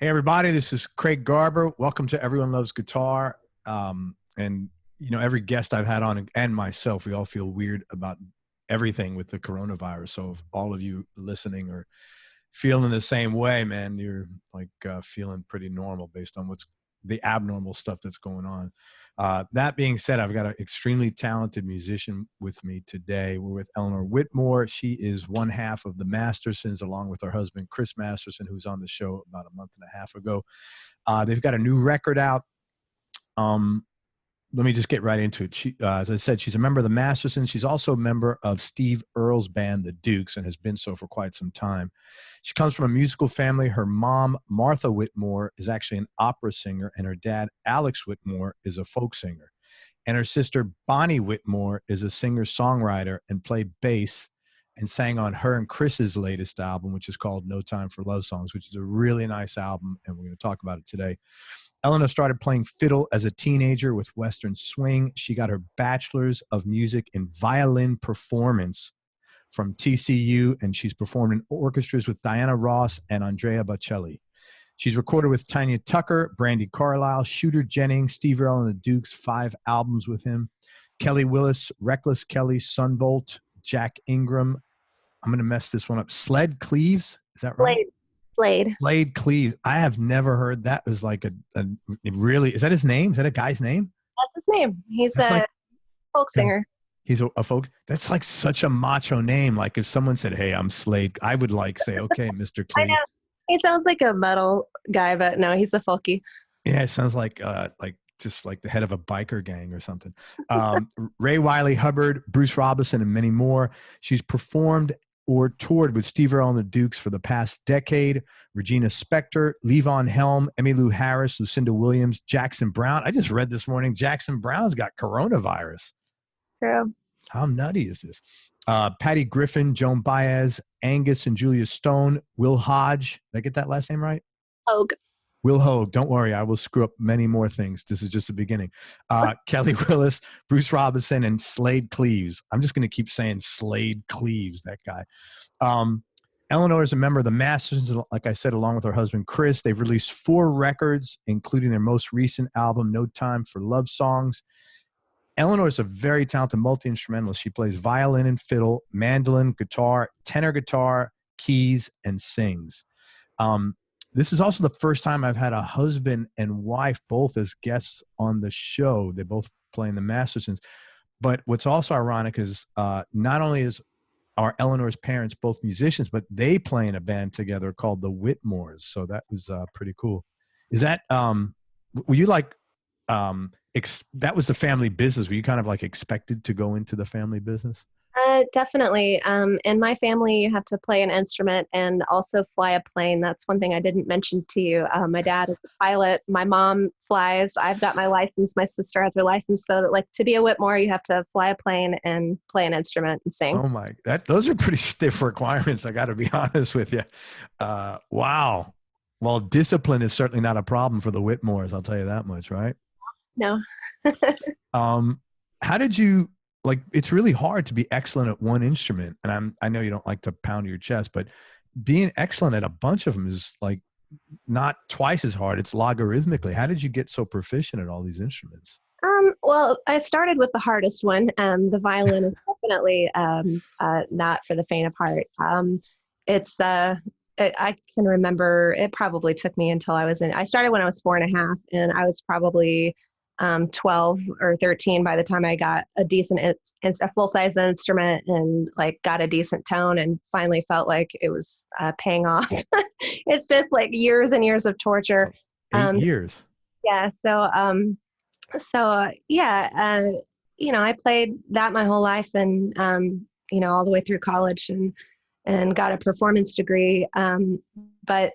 Hey everybody, this is Craig Garber. Welcome to Everyone Loves Guitar. And you know, every guest I've had on and myself, we all feel weird about everything with the coronavirus. So if all of you listening are feeling the same way, man, you're like feeling pretty normal based on what's the abnormal stuff that's going on. That being said, I've got an extremely talented musician with me today. We're with Eleanor Whitmore. She is one half of the Mastersons, along with her husband, Chris Masterson, who's on the show about a month and a half ago. They've got a new record out. Let me just get right into it. She, as I said, she's a member of the Mastersons. She's also a member of Steve Earle's band, The Dukes, and has been so for quite some time. She comes from a musical family. Her mom, Martha Whitmore, is actually an opera singer, and her dad, Alex Whitmore, is a folk singer. And her sister, Bonnie Whitmore, is a singer-songwriter and played bass and sang on her and Chris's latest album, which is called No Time for Love Songs, which is a really nice album, and we're going to talk about it today. Eleanor started playing fiddle as a teenager with Western swing. She got her bachelor's of music in violin performance from TCU, and she's performed in orchestras with Diana Ross and Andrea Bocelli. She's recorded with Tanya Tucker, Brandi Carlile, Shooter Jennings, Steve Earle and The Dukes, 5 albums with him. Kelley Willis, Reckless Kelly, Sunbolt, Jack Ingram. I'm going to mess this one up. Slaid Cleaves, is that right? Slaid Cleaves. I have never heard that. Is like a really, is that his name? Is that a guy's name? That's his name. He's a folk singer. He's a folk. That's like such a macho name. Like if someone said, "Hey, I'm Slaid," I would like say, "Okay, Mr. Cleaves." I know. He sounds like a metal guy, but no, he's a folky. Yeah, it sounds like just like the head of a biker gang or something. Wylie Hubbard, Bruce Robison, and many more. She's performed or toured with Steve Earle and the Dukes for the past decade. Regina Spektor, Levon Helm, Emmylou Harris, Lucinda Williams, Jackson Browne. I just read this morning, Jackson Browne's got coronavirus. True. How nutty is this? Patty Griffin, Joan Baez, Angus and Julia Stone, Will Hoge. Did I get that last name right? Hoge. Will Hoge. Don't worry, I will screw up many more things. This is just the beginning. Kelley Willis, Bruce Robison, and Slaid Cleaves. I'm just going to keep saying Slaid Cleaves, that guy. Eleanor is a member of the Mastersons, like I said, along with her husband, Chris. They've released 4 records, including their most recent album, No Time for Love Songs. Eleanor is a very talented multi-instrumentalist. She plays violin and fiddle, mandolin, guitar, tenor guitar, keys, and sings. This is also the first time I've had a husband and wife both as guests on the show. They both play in the Mastersons. But what's also ironic is not only are Eleanor's parents both musicians, but they play in a band together called the Whitmores. So that was pretty cool. Is that, were you like, that was the family business? Were you kind of like expected to go into the family business? Definitely. In my family, you have to play an instrument and also fly a plane. That's one thing I didn't mention to you. My dad is a pilot. My mom flies. I've got my license. My sister has her license. So that, like, to be a Whitmore, you have to fly a plane and play an instrument and sing. Oh my, those are pretty stiff requirements. I got to be honest with you. Wow. Well, discipline is certainly not a problem for the Whitmores. I'll tell you that much, right? No. How did you, like, it's really hard to be excellent at one instrument. And I know you don't like to pound your chest, but being excellent at a bunch of them is like not twice as hard. It's logarithmically. How did you get so proficient at all these instruments? Well, I started with the hardest one. The violin is definitely not for the faint of heart. I can remember it probably took me until I started when I was 4.5, and I was probably 12 or 13 by the time I got a decent, a full-size instrument and like got a decent tone and finally felt like it was paying off. It's just like years and years of torture. 8 years. Yeah. You know, I played that my whole life and, you know, all the way through college and got a performance degree. But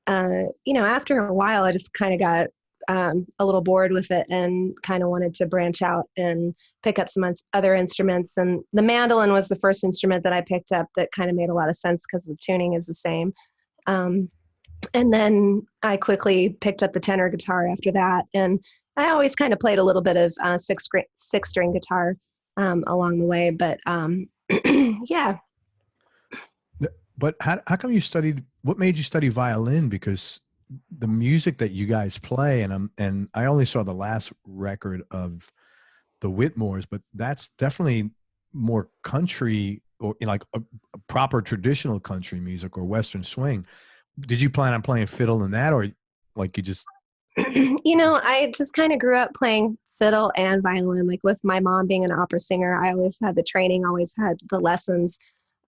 you know, after a while, I just kind of got a little bored with it and kind of wanted to branch out and pick up some other instruments. And the mandolin was the first instrument that I picked up that kind of made a lot of sense because the tuning is the same. And then I quickly picked up the tenor guitar after that. And I always kind of played a little bit of six-string guitar along the way. But yeah. But how come you studied, what made you study violin? Because the music that you guys play, and I only saw the last record of the Whitmores, but that's definitely more country, or like a proper traditional country music or Western swing. Did you plan on playing fiddle in that, or like you just? I just kind of grew up playing fiddle and violin. Like with my mom being an opera singer, I always had the training, always had the lessons.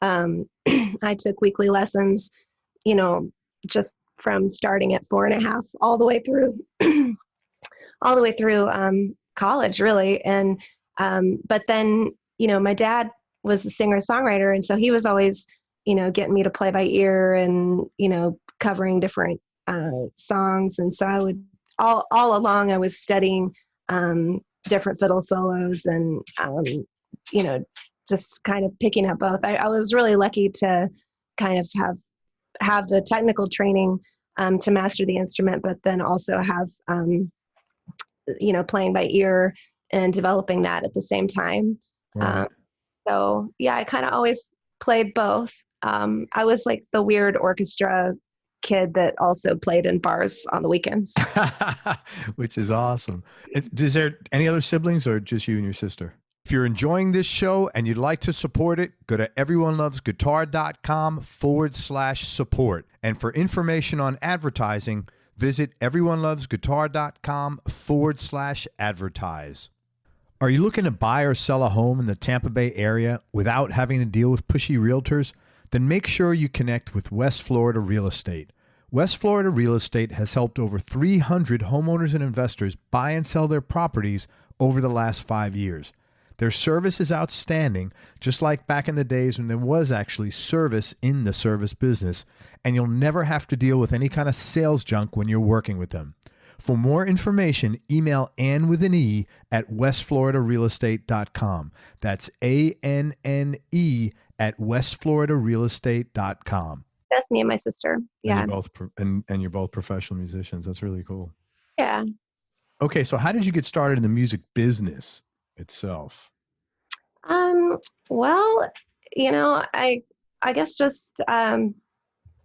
I took weekly lessons, just from starting at 4.5 all the way through, college, really. And but then, my dad was a singer songwriter, and so he was always, getting me to play by ear and covering different songs. And so I would all along I was studying different fiddle solos and just kind of picking up both. I was really lucky to kind of have the technical training to master the instrument, but then also have playing by ear and developing that at the same time. Right. So yeah, I kind of always played both. I was like the weird orchestra kid that also played in bars on the weekends. Which is awesome. Is there any other siblings or just you and your sister? If you're enjoying this show and you'd like to support it, go to everyonelovesguitar.com/support. And for information on advertising, visit everyonelovesguitar.com/advertise. Are you looking to buy or sell a home in the Tampa Bay area without having to deal with pushy realtors? Then make sure you connect with West Florida Real Estate. West Florida Real Estate has helped over 300 homeowners and investors buy and sell their properties over the last 5 years. Their service is outstanding, just like back in the days when there was actually service in the service business, and you'll never have to deal with any kind of sales junk when you're working with them. For more information, email Ann with an E at westfloridarealestate.com. That's ANNE at westfloridarealestate.com. That's me and my sister. Yeah. And you're both professional musicians. That's really cool. Yeah. Okay, so how did you get started in the music business itself? Well, I guess just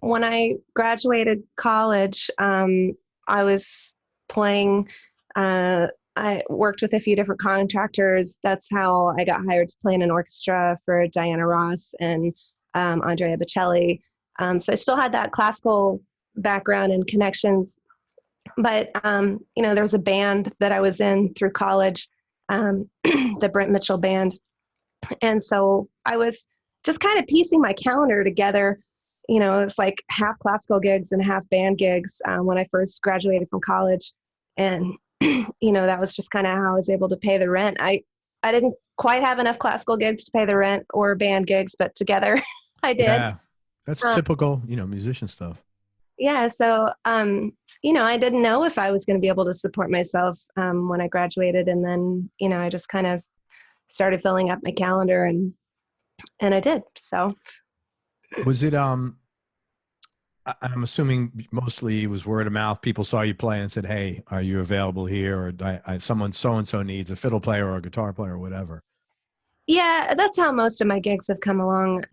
when I graduated college, I was playing. I worked with a few different contractors. That's how I got hired to play in an orchestra for Diana Ross and Andrea Bocelli. So I still had that classical background and connections. But, there was a band that I was in through college, the Brent Mitchell Band. And so I was just kind of piecing my calendar together. It was like half classical gigs and half band gigs when I first graduated from college. And, that was just kind of how I was able to pay the rent. I didn't quite have enough classical gigs to pay the rent or band gigs, but together I did. Yeah, that's typical, musician stuff. Yeah. So, I didn't know if I was going to be able to support myself when I graduated. And then, I just kind of started filling up my calendar and I did. So was it, I'm assuming mostly it was word of mouth. People saw you play and said, "Hey, are you available here?" Or someone so-and-so needs a fiddle player or a guitar player or whatever. Yeah, that's how most of my gigs have come along.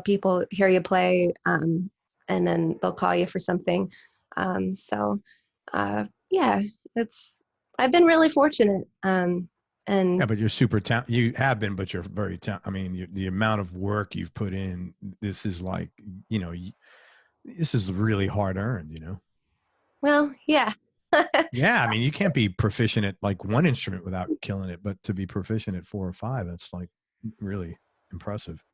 People hear you play and then they'll call you for something. I've been really fortunate. And yeah, but you're super talented. You have been, but you're very talented. I mean, the amount of work you've put in, this is like, this is really hard earned, Well, yeah. Yeah, I mean, you can't be proficient at like one instrument without killing it, but to be proficient at 4 or 5, that's like really impressive.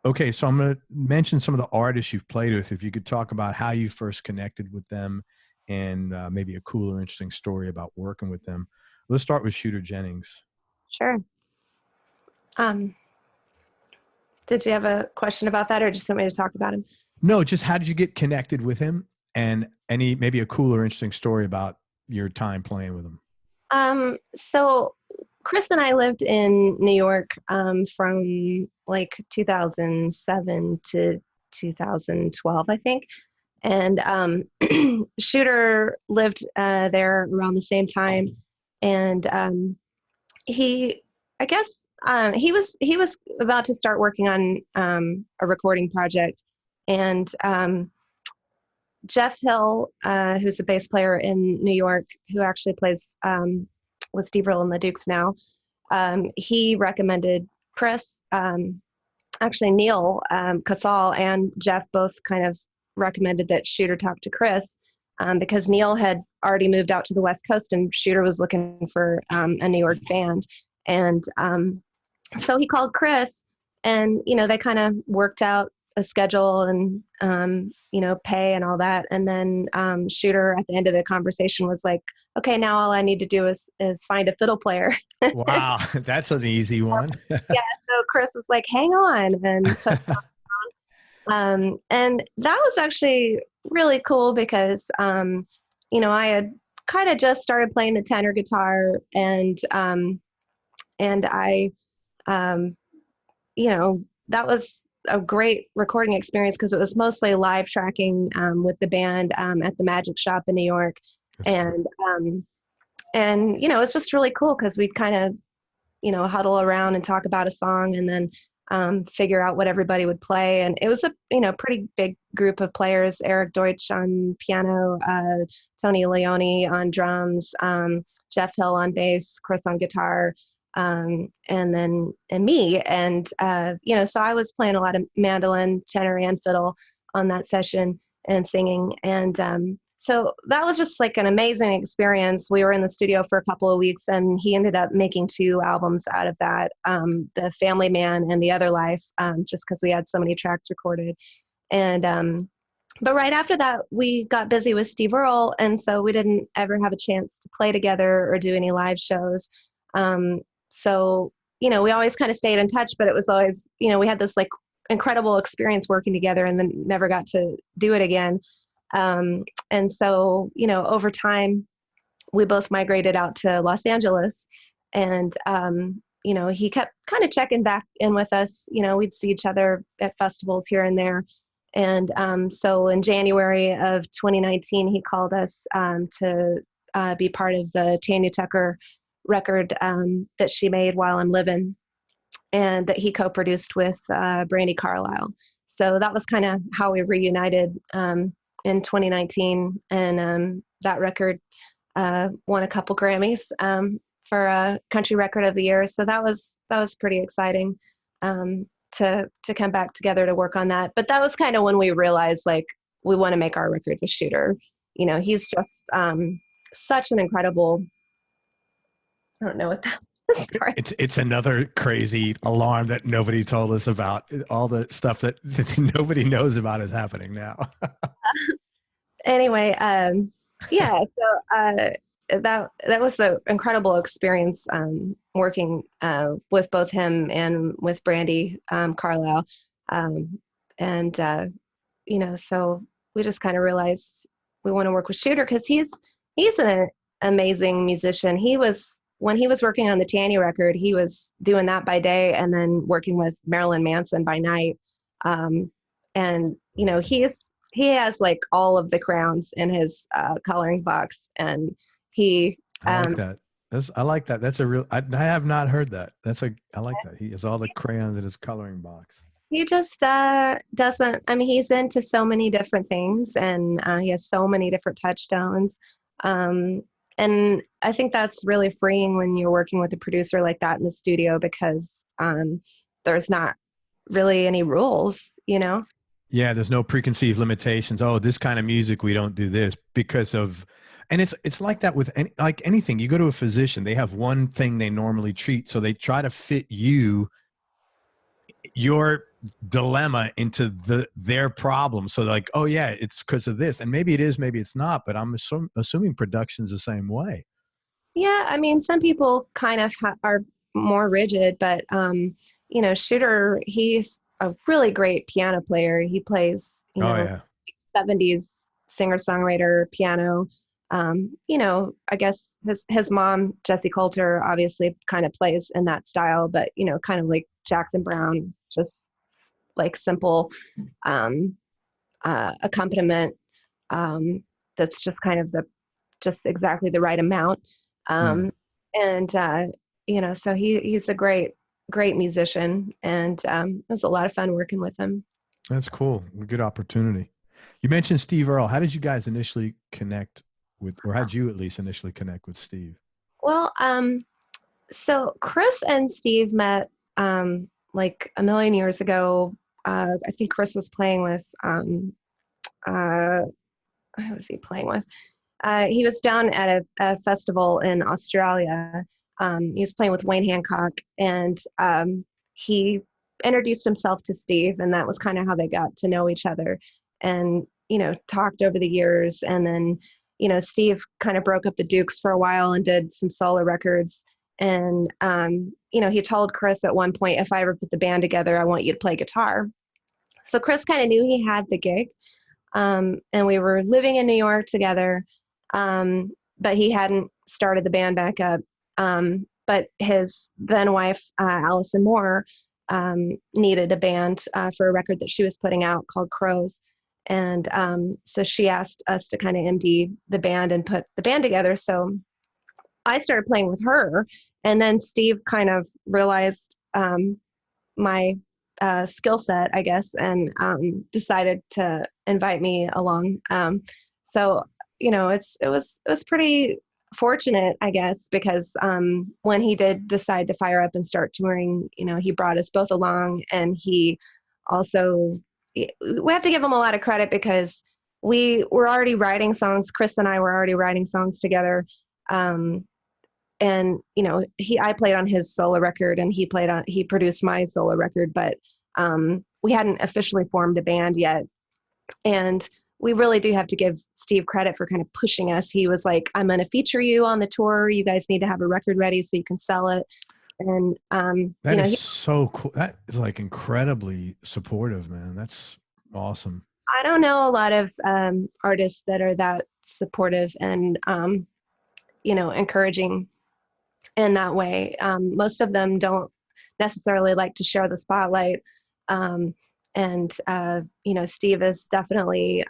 Okay, so I'm going to mention some of the artists you've played with. If you could talk about how you first connected with them and maybe a cool or interesting story about working with them. Let's start with Shooter Jennings. Sure. Did you have a question about that or just want me to talk about him? No, just how did you get connected with him and maybe a cool or interesting story about your time playing with him? So Chris and I lived in New York from like 2007 to 2012, I think. And Shooter lived there around the same time. And he was about to start working on a recording project. And Jeff Hill, who's a bass player in New York, who actually plays with Steve Earle and the Dukes now, he recommended Chris. Actually, Neil Casal and Jeff both kind of recommended that Shooter talk to Chris because Neil had already moved out to the West Coast and Shooter was looking for a New York band. And so he called Chris and, they kind of worked out a schedule and, pay and all that. And then Shooter at the end of the conversation was like, okay, now all I need to do is find a fiddle player. Wow, that's an easy one. Yeah, so Chris was like, hang on. And that was actually really cool because, I had kind of just started playing the tenor guitar and I, that was a great recording experience because it was mostly live tracking with the band at the Magic Shop in New York. And it's just really cool because we'd kind of, huddle around and talk about a song and then figure out what everybody would play. And it was a, pretty big group of players, Eric Deutsch on piano, Tony Leone on drums, Jeff Hill on bass, Chris on guitar, and me. And, so I was playing a lot of mandolin, tenor, and fiddle on that session and singing. And so that was just like an amazing experience. We were in the studio for a couple of weeks and he ended up making 2 albums out of that, The Family Man and The Other Life, just because we had so many tracks recorded. And but right after that, we got busy with Steve Earle, and so we didn't ever have a chance to play together or do any live shows. So, we always kind of stayed in touch, but it was always, we had this like incredible experience working together and then never got to do it again. And so, over time, we both migrated out to Los Angeles and, he kept kind of checking back in with us. We'd see each other at festivals here and there. And so in January of 2019, he called us to be part of the Tanya Tucker record that she made While I'm Living, and that he co-produced with Brandi Carlile. So that was kind of how we reunited in 2019. And that record won a couple Grammys for Country Record of the Year. So that was pretty exciting to come back together to work on that. But that was kind of when we realized like we want to make our record with Shooter. He's just such an incredible. I don't know what that. Sorry. It's another crazy alarm that nobody told us about. All the stuff that nobody knows about is happening now. Anyway, yeah. So that was an incredible experience working with both him and with Brandi Carlile, and so we just kind of realized we want to work with Shooter because he's an amazing musician. When he was working on the Tanya record, he was doing that by day and then working with Marilyn Manson by night. And he has like all of the crayons in his coloring box, and he. I like that. I like that. That's a real. I have not heard that. I like that. He has all the crayons in his coloring box. He just doesn't. I mean, he's into so many different things, and he has so many different touchstones. And I think that's really freeing when you're working with a producer like that in the studio because there's not really any rules, Yeah, there's no preconceived limitations. Oh, this kind of music, we don't do this because of, and it's like that with anything. You go to a physician, they have one thing they normally treat, so they try to fit your dilemma into their problem. So like, oh yeah, it's because of this, and maybe it is, maybe it's not, but I'm assuming production's the same way. Yeah, I mean, some people kind of are more rigid, but Shooter, he's a really great piano player. He plays, 70s singer-songwriter piano. I guess his mom, Jessie Coulter, obviously kind of plays in that style, but kind of like Jackson Browne, just like simple accompaniment that's just kind of just exactly the right amount. And so he's a great musician, and it was a lot of fun working with him. That's cool. Good opportunity. You mentioned Steve Earle. How did you guys initially connect with, or how did you at least initially connect with Steve? Well, so Chris and Steve met like a million years ago. I think Chris was playing with who was he playing with? He was down at a festival in Australia. He was playing with Wayne Hancock, and he introduced himself to Steve, and that was kind of how they got to know each other, and talked over the years. And then Steve kind of broke up the Dukes for a while and did some solo records. And he told Chris at one point, if I ever put the band together, I want you to play guitar. So Chris kind of knew he had the gig. And we were living in New York together, but he hadn't started the band back up. But his then wife, Allison Moore, needed a band for a record that she was putting out called Crows. And so she asked us to kind of MD the band and put the band together. So I started playing with her. And then Steve kind of realized my skill set, I guess, and decided to invite me along. So it was pretty fortunate, I guess, because when he did decide to fire up and start touring, he brought us both along, and he also, we have to give him a lot of credit because we were already writing songs. Chris and I were already writing songs together. And I played on his solo record, and he produced my solo record, but we hadn't officially formed a band yet. And we really do have to give Steve credit for kind of pushing us. He was like, I'm going to feature you on the tour. You guys need to have a record ready so you can sell it. And that is so cool. That is like incredibly supportive, man. That's awesome. I don't know a lot of artists that are that supportive and encouraging in that way. Most of them don't necessarily like to share the spotlight. Steve is definitely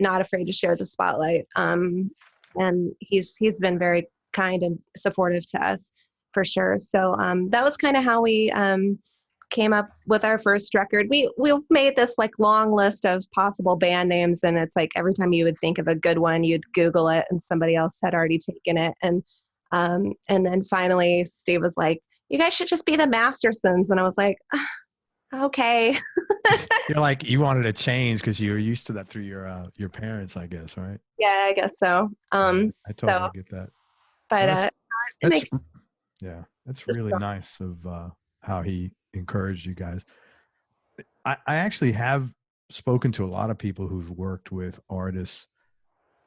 not afraid to share the spotlight. And he's been very kind and supportive to us for sure. So that was kind of how we came up with our first record. We made this like long list of possible band names, and it's like every time you would think of a good one, you'd Google it, and somebody else had already taken it. And then finally Steve was like, you guys should just be the Mastersons. And I was like, okay. You're like, you wanted to change because you were used to that through your parents, I guess, right? Yeah, I guess so. I totally get that. But that's really nice of how he encouraged you guys. I actually have spoken to a lot of people who've worked with artists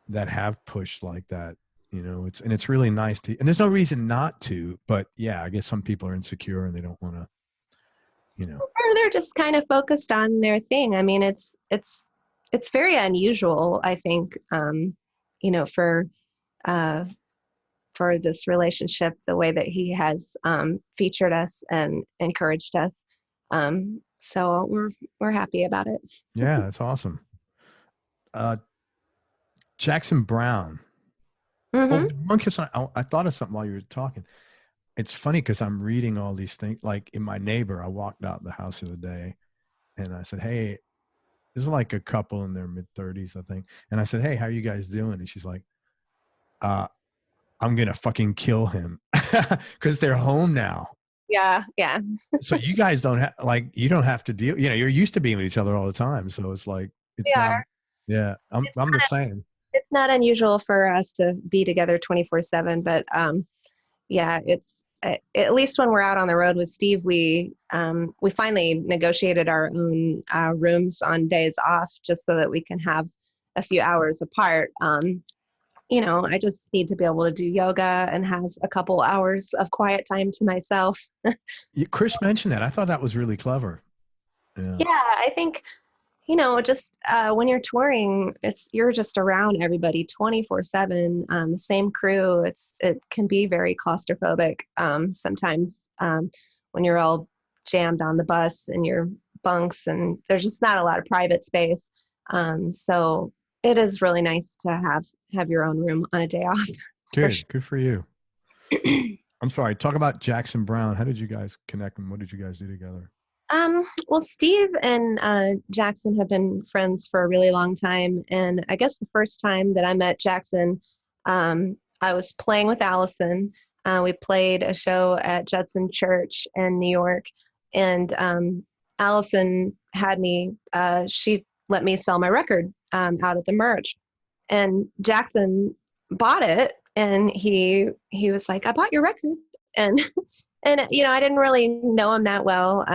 that have pushed like that. It's really nice to, and there's no reason not to, but yeah, I guess some people are insecure and they don't want to, Or they're just kind of focused on their thing. I mean, it's very unusual, I think, for this relationship, the way that he has featured us and encouraged us. So we're happy about it. Yeah, that's awesome. Jackson Browne. Mm-hmm. I thought of something while you were talking. It's funny because I'm reading all these things. Like in my neighbor, I walked out the house the other day and I said, hey, this is like a couple in their mid-30s, I think. And I said, hey, how are you guys doing? And she's like, I'm going to fucking kill him because they're home now. Yeah. So you guys don't have, like, you don't have to deal, you're used to being with each other all the time. So it's like, I'm the same. It's not unusual for us to be together 24/7, but it's at least when we're out on the road with Steve, we finally negotiated our own rooms on days off just so that we can have a few hours apart. I just need to be able to do yoga and have a couple hours of quiet time to myself. Chris mentioned that. I thought that was really clever. Yeah, I think, just when you're touring, you're just around everybody 24/7, the same crew. It can be very claustrophobic sometimes when you're all jammed on the bus in your bunks, and there's just not a lot of private space. So it is really nice to have your own room on a day off. Good for you. I'm sorry. Talk about Jackson Browne. How did you guys connect and what did you guys do together? Well, Steve and Jackson have been friends for a really long time. And I guess the first time that I met Jackson, I was playing with Allison. We played a show at Judson Church in New York. And Allison had me, she let me sell my record out at the merch. And Jackson bought it. And he was like, I bought your record. And, and, I didn't really know him that well.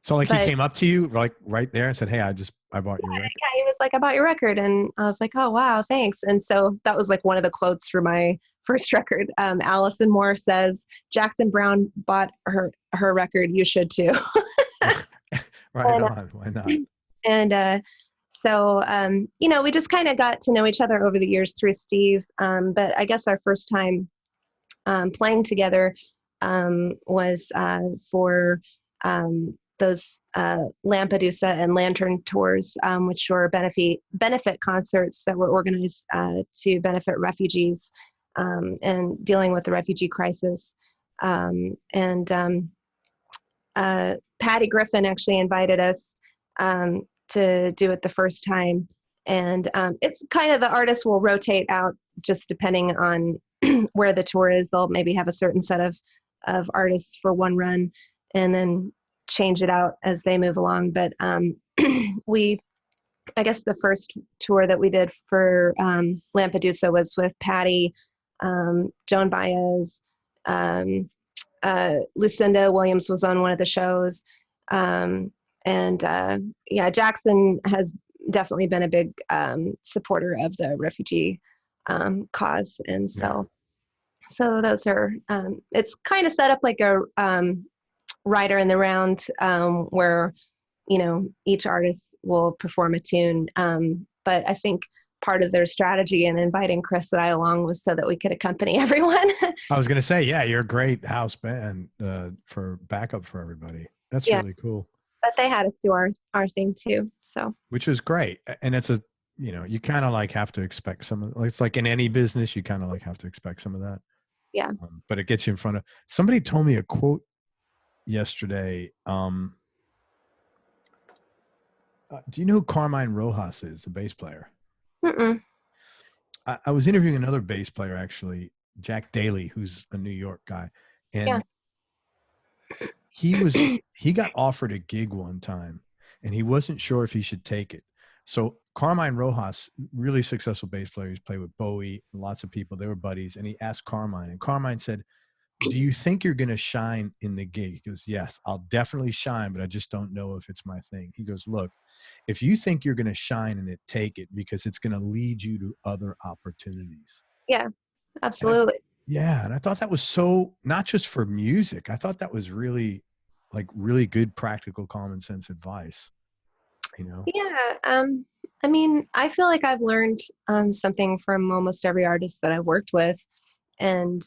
So like he But came up to you like right there and said, "Hey, I bought your record." yeah, he was like, I bought your record. And I was like, oh, wow, thanks. And so that was like one of the quotes for my first record. Allison Moore says, Jackson Browne bought her record. You should too. Right on. Why not? And so, we just kind of got to know each other over the years through Steve. But I guess our first time playing together was for those Lampedusa and Lantern tours, which were benefit concerts that were organized to benefit refugees and dealing with the refugee crisis. And Patty Griffin actually invited us to do it the first time. And it's kind of, the artists will rotate out just depending on where the tour is. They'll maybe have a certain set of artists for one run and then change it out as they move along. But I guess the first tour that we did for Lampedusa was with Patty, Joan Baez, Lucinda Williams was on one of the shows. Jackson has definitely been a big supporter of the refugee cause. And so those are, it's kind of set up like a rider in the round where, each artist will perform a tune. But I think part of their strategy in inviting Chris and I along was so that we could accompany everyone. I was going to say, yeah, you're a great house band for backup for everybody. That's really cool. But they had us do our thing too. So, which is great. And it's you kind of like have to expect some of, it's like in any business, you kind of like have to expect some of that. Yeah. But it gets you in front of, somebody told me a quote yesterday. Do you know who Carmine Rojas is, the bass player? Mm-mm. I was interviewing another bass player, actually, Jack Daly, who's a New York guy. And he got offered a gig one time and he wasn't sure if he should take it. So Carmine Rojas, really successful bass player, he's played with Bowie, lots of people, they were buddies. And he asked Carmine, and Carmine said, do you think you're going to shine in the gig? He goes, yes, I'll definitely shine, but I just don't know if it's my thing. He goes, look, if you think you're going to shine in it, take it, because it's going to lead you to other opportunities. Yeah, absolutely. And I thought that was so, not just for music. I thought that was really good, practical, common sense advice, Yeah. I mean, I feel like I've learned something from almost every artist that I've worked with. And,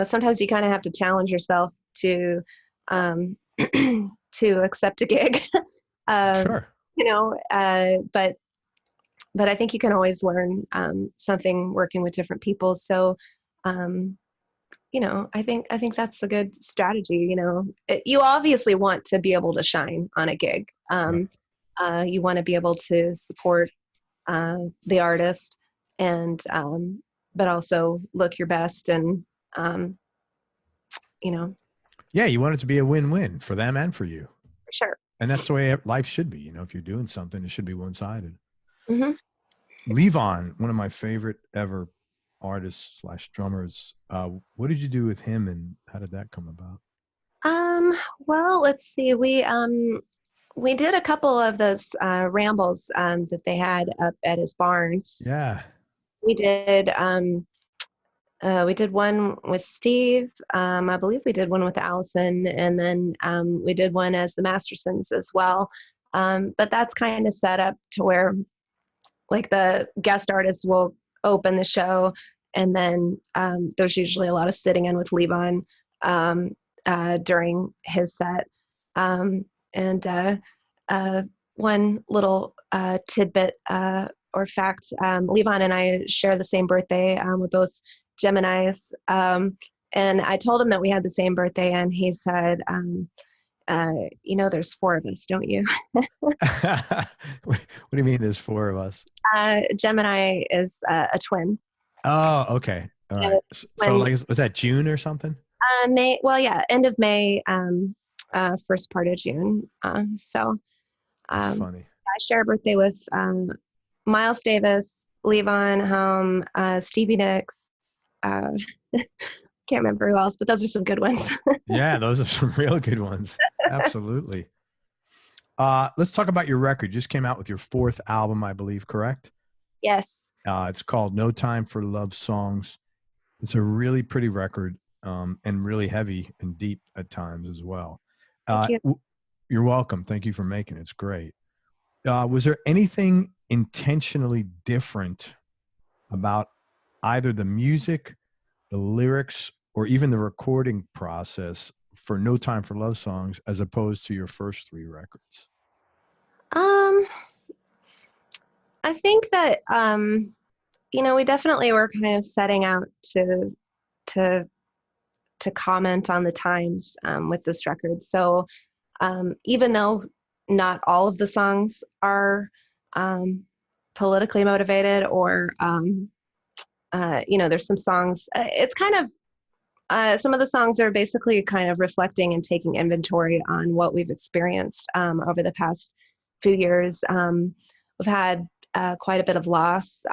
sometimes you kind of have to challenge yourself to accept a gig. Sure. But I think you can always learn something working with different people. So, I think that's a good strategy. You obviously want to be able to shine on a gig. You want to be able to support the artist and but also look your best and Yeah, you want it to be a win-win for them and for you. For sure. And that's the way life should be. If you're doing something, it should be one-sided. Mm-hmm. Levon, one of my favorite ever artists / drummers. What did you do with him and how did that come about? Well, let's see. We did a couple of those rambles that they had up at his barn. Yeah. We did one with Steve. I believe we did one with Allison, and then we did one as the Mastersons as well. But that's kind of set up to where like the guest artists will open the show, and then there's usually a lot of sitting in with Levon during his set. One little tidbit or fact, Levon and I share the same birthday. We're both Geminis. And I told him that we had the same birthday, and he said, there's four of us, don't you? What do you mean there's four of us? Gemini is a twin. Oh, okay. All right. So like, was that June or something? May. Well, yeah, end of May, first part of June. That's funny. I share a birthday with Miles Davis, Levon Helm, Stevie Nicks. Can't remember who else, but those are some good ones. Yeah, those are some real good ones. Absolutely. Let's talk about your record. You just came out with your fourth album, I believe, correct? Yes. It's called No Time for Love Songs. It's a really pretty record, and really heavy and deep at times as well. Thank you. You're welcome. Thank you for making it. It's great. Was there anything intentionally different about either the music, the lyrics, or even the recording process for No Time for Love Songs as opposed to your first three records? I think that, we definitely were kind of setting out to comment on the times with this record. So even though not all of the songs are politically motivated, or there's some songs, it's kind of some of the songs are basically kind of reflecting and taking inventory on what we've experienced over the past few years. We've had quite a bit of loss.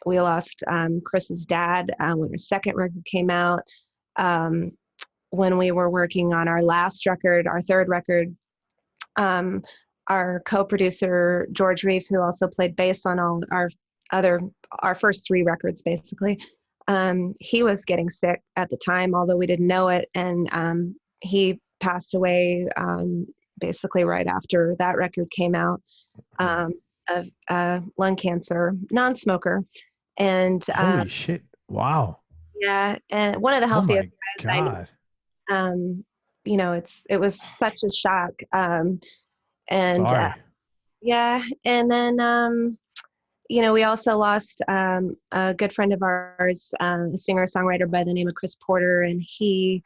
We lost Chris's dad when our second record came out. When we were working on our last record, our third record, our co-producer, George Reef, who also played bass on all our first three records, basically, he was getting sick at the time, although we didn't know it. And he passed away basically right after that record came out, of lung cancer, non-smoker. And holy shit. Wow. Yeah. And one of the healthiest guys I know. It was such a shock. Yeah. And then, we also lost a good friend of ours, a singer-songwriter by the name of Chris Porter, and he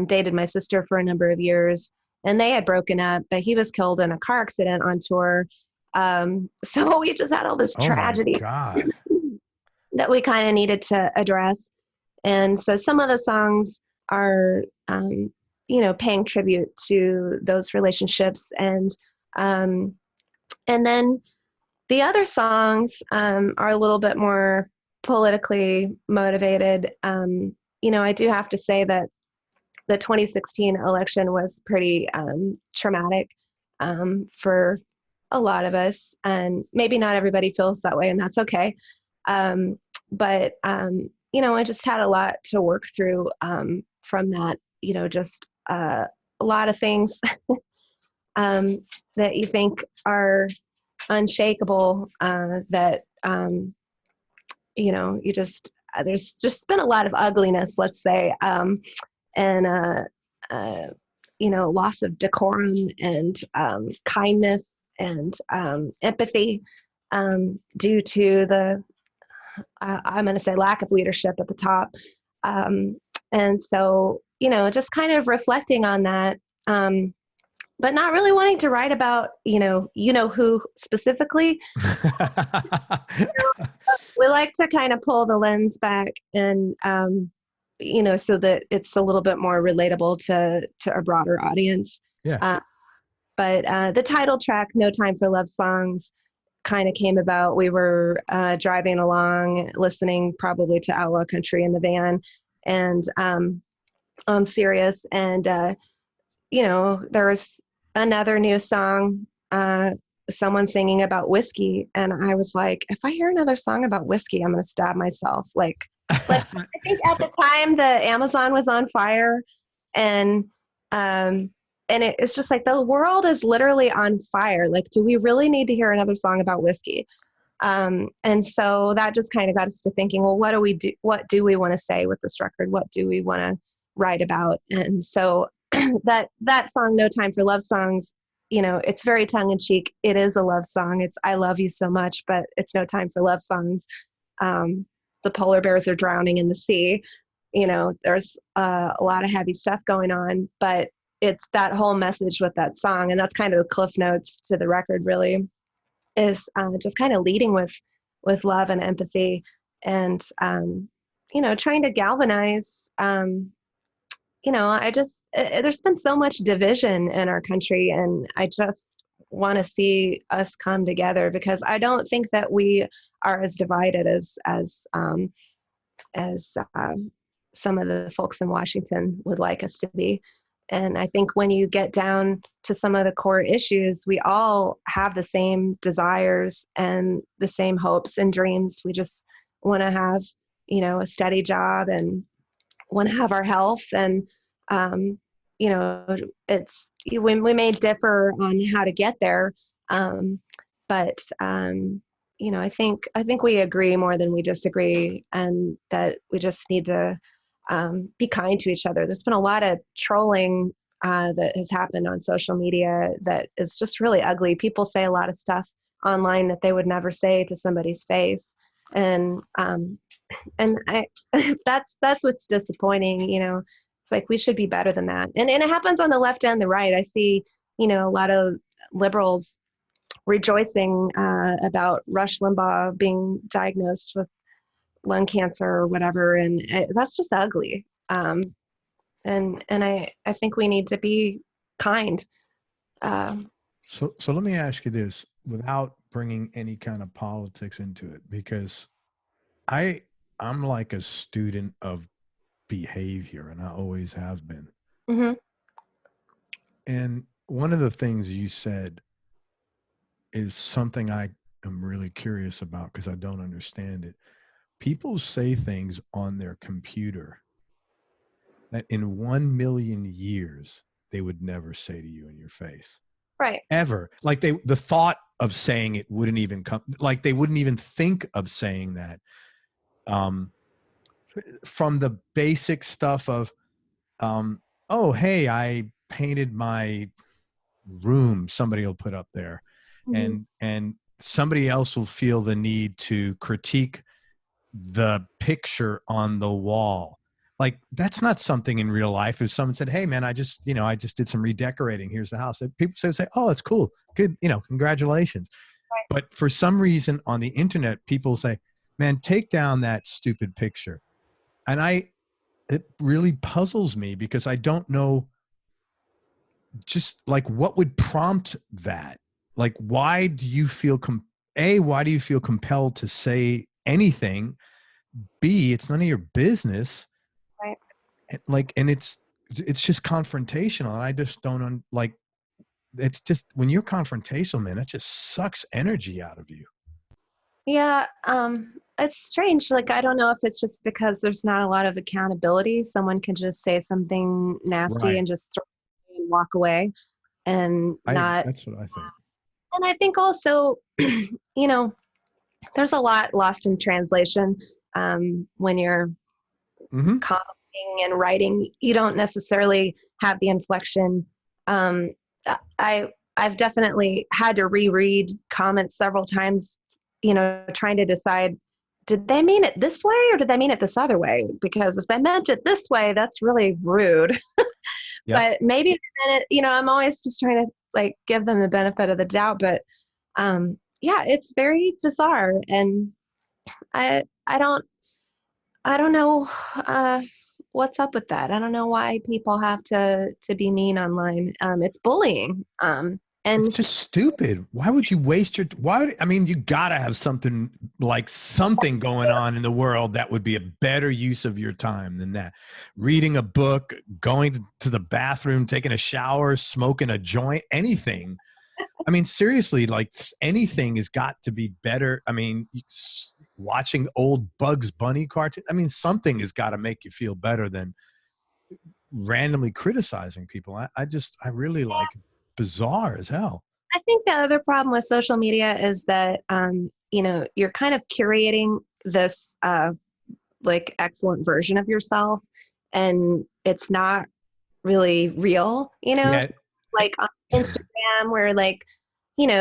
dated my sister for a number of years, and they had broken up, but he was killed in a car accident on tour. So we just had all this tragedy that we kind of needed to address. And so some of the songs are, paying tribute to those relationships. And then the other songs are a little bit more politically motivated. I do have to say that the 2016 election was pretty traumatic for a lot of us, and maybe not everybody feels that way, and that's okay. But I just had a lot to work through from that, just a lot of things that you think are unshakable, that there's just been a lot of ugliness, let's say, and loss of decorum and kindness and empathy due to the I'm going to say lack of leadership at the top. And so, just kind of reflecting on that, but not really wanting to write about, who specifically. We like to kind of pull the lens back and, so that it's a little bit more relatable to a broader audience. Yeah. But the title track, No Time for Love Songs, kind of came about. We were driving along, listening probably to outlaw country in the van, and on Sirius, and there was another new song, someone singing about whiskey, and I was like, if I hear another song about whiskey, I'm going to stab myself. Like I think at the time the Amazon was on fire, and it's just like the world is literally on fire. Like, do we really need to hear another song about whiskey? And so that just kind of got us to thinking, well, what do we do? What do we want to say with this record? What do we want to write about? And so that song, No Time for Love Songs, it's very tongue in cheek. It is a love song. It's, I love you so much, but it's no time for love songs. The polar bears are drowning in the sea. there's a lot of heavy stuff going on, but it's that whole message with that song. And that's kind of the cliff notes to the record, really, is just kind of leading with love and empathy, and, trying to galvanize, there's been so much division in our country, and I just want to see us come together, because I don't think that we are as divided as some of the folks in Washington would like us to be. And I think when you get down to some of the core issues, we all have the same desires and the same hopes and dreams. We just want to have, a steady job and want to have our health. And, we may differ on how to get there. But I think we agree more than we disagree, and that we just need to be kind to each other. There's been a lot of trolling that has happened on social media that is just really ugly. People say a lot of stuff online that they would never say to somebody's face. And I, that's what's disappointing. It's like, we should be better than that. And it happens on the left and the right. I see, a lot of liberals rejoicing about Rush Limbaugh being diagnosed with lung cancer or whatever. And that's just ugly. And I think we need to be kind. So let me ask you this, without bringing any kind of politics into it, because I'm like a student of behavior, and I always have been. Mm-hmm. And one of the things you said is something I am really curious about, because I don't understand it. People say things on their computer that in 1 million years they would never say to you in your face. Right. Ever. Like the thought of saying it wouldn't even come, like they wouldn't even think of saying that. From the basic stuff of, oh, hey, I painted my room, somebody will put up there. Mm-hmm. And somebody else will feel the need to critique the picture on the wall. Like, that's not something in real life. If someone said, hey man, I just did some redecorating, here's the house, people say, oh, it's cool, good, congratulations. Right. But for some reason on the internet, people say, man, take down that stupid picture. And it really puzzles me, because I don't know just like what would prompt that. Like, why do you feel why do you feel compelled to say anything? B, it's none of your business. Right. And it's just confrontational. And I just don't it's just, when you're confrontational, man, it just sucks energy out of you. Yeah. It's strange. Like, I don't know if it's just because there's not a lot of accountability. Someone can just say something nasty, right, and just throw it and walk away, and that's what I think. And I think also, there's a lot lost in translation. When you're mm-hmm. commenting and writing, you don't necessarily have the inflection. I've definitely had to reread comments several times, trying to decide, did they mean it this way or did they mean it this other way? Because if they meant it this way, that's really rude. Yep. But maybe they meant it, I'm always just trying to give them the benefit of the doubt. But yeah, it's very bizarre. And I don't know what's up with that. I don't know why people have to be mean online. It's bullying. And it's just stupid. Why would you waste you gotta have something going on in the world that would be a better use of your time than that. Reading a book, going to the bathroom, taking a shower, smoking a joint, anything. Seriously, anything has got to be better. Watching old Bugs Bunny cartoons. Something has got to make you feel better than randomly criticizing people. I really like it. Bizarre as hell. I think the other problem with social media is that, you're kind of curating this excellent version of yourself, and it's not really real, Yeah. Like on Instagram, where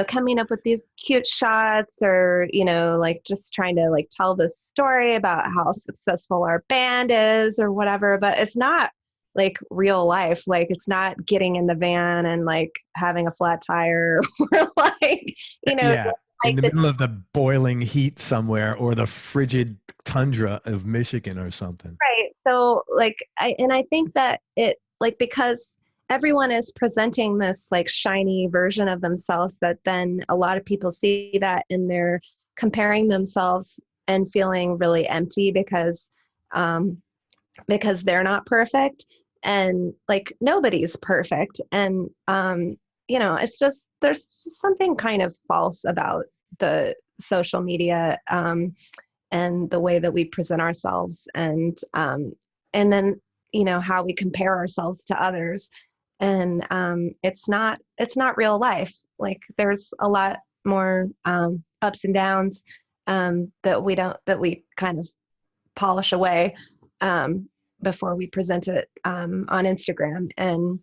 coming up with these cute shots or, like just trying to like tell this story about how successful our band is or whatever, but it's not like real life. Like it's not getting in the van and like having a flat tire or like, Yeah. like In the middle of the boiling heat somewhere or the frigid tundra of Michigan or something. right. So like, I think that it like, because everyone is presenting this like shiny version of themselves, that then a lot of people see that and they're comparing themselves and feeling really empty because they're not perfect, and like nobody's perfect. And it's just, there's just something kind of false about the social media and the way that we present ourselves, and then how we compare ourselves to others. And it's not real life. Like there's a lot more ups and downs that we kind of polish away before we present it on Instagram. And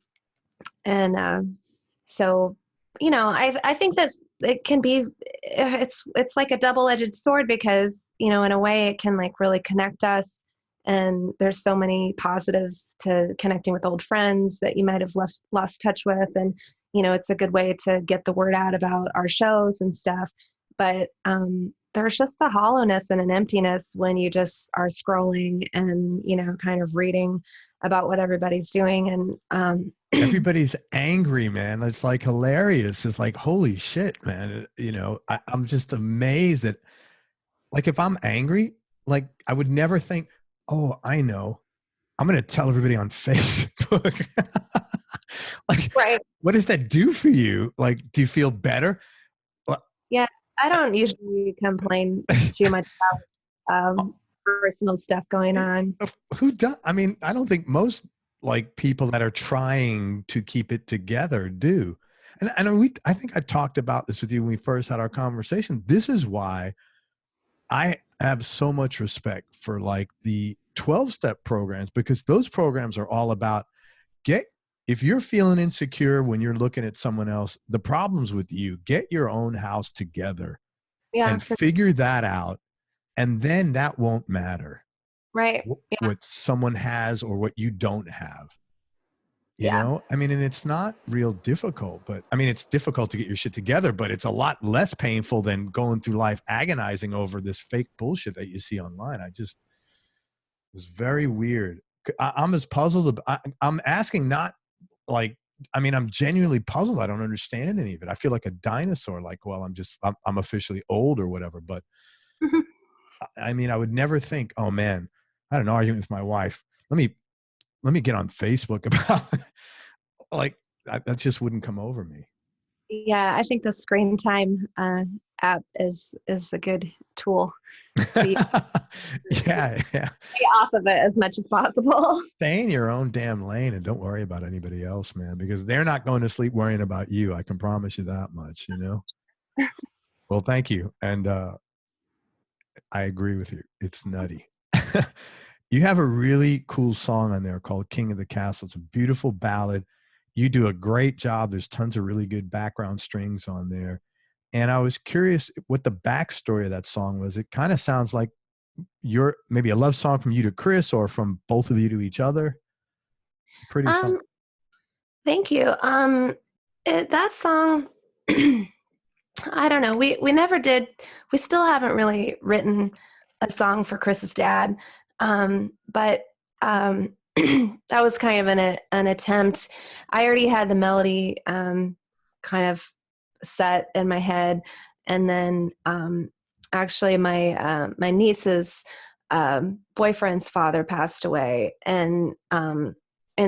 so I think that it can be, it's like a double-edged sword, because in a way it can like really connect us, and there's so many positives to connecting with old friends that you might have lost touch with, and it's a good way to get the word out about our shows and stuff. But there's just a hollowness and an emptiness when you just are scrolling and kind of reading about what everybody's doing. And everybody's angry, man. It's like hilarious. It's like, holy shit, man. I'm just amazed that, like, if I'm angry, like I would never think, oh, I know, I'm going to tell everybody on Facebook. Like, right. what does that do for you? Like, do you feel better? Yeah, I don't usually complain too much about personal stuff going on. Who does? I mean, I don't think most like people that are trying to keep it together do. And I think I talked about this with you when we first had our conversation. This is why I have so much respect for like the 12-step programs, because those programs are all about if you're feeling insecure when you're looking at someone else, the problem's with you. Get your own house together and figure that out. And then that won't matter. Right. Yeah. What someone has or what you don't have. You Yeah. know, I mean, and it's not real difficult, but I mean, it's difficult to get your shit together, but it's a lot less painful than going through life agonizing over this fake bullshit that you see online. It's very weird. I'm as puzzled. I'm asking, not like, I mean, I'm genuinely puzzled. I don't understand any of it. I feel like a dinosaur, like, well, I'm officially old or whatever. But I mean, I would never think, oh man, I had an argument with my wife. Let me get on Facebook about it. Like that just wouldn't come over me. Yeah, I think the screen time app is a good tool. Yeah. Stay off of it as much as possible. Stay in your own damn lane and don't worry about anybody else, man, because they're not going to sleep worrying about you. I can promise you that much, Well, thank you. And I agree with you. It's nutty. You have a really cool song on there called King of the Castle. It's a beautiful ballad. You do a great job. There's tons of really good background strings on there. And I was curious what the backstory of that song was. It kind of sounds like maybe a love song from you to Chris, or from both of you to each other. It's a pretty song. Thank you. That song, I don't know. We never did. We still haven't really written a song for Chris's dad. But that was kind of an attempt. I already had the melody kind of set in my head, and then actually my niece's boyfriend's father passed away, and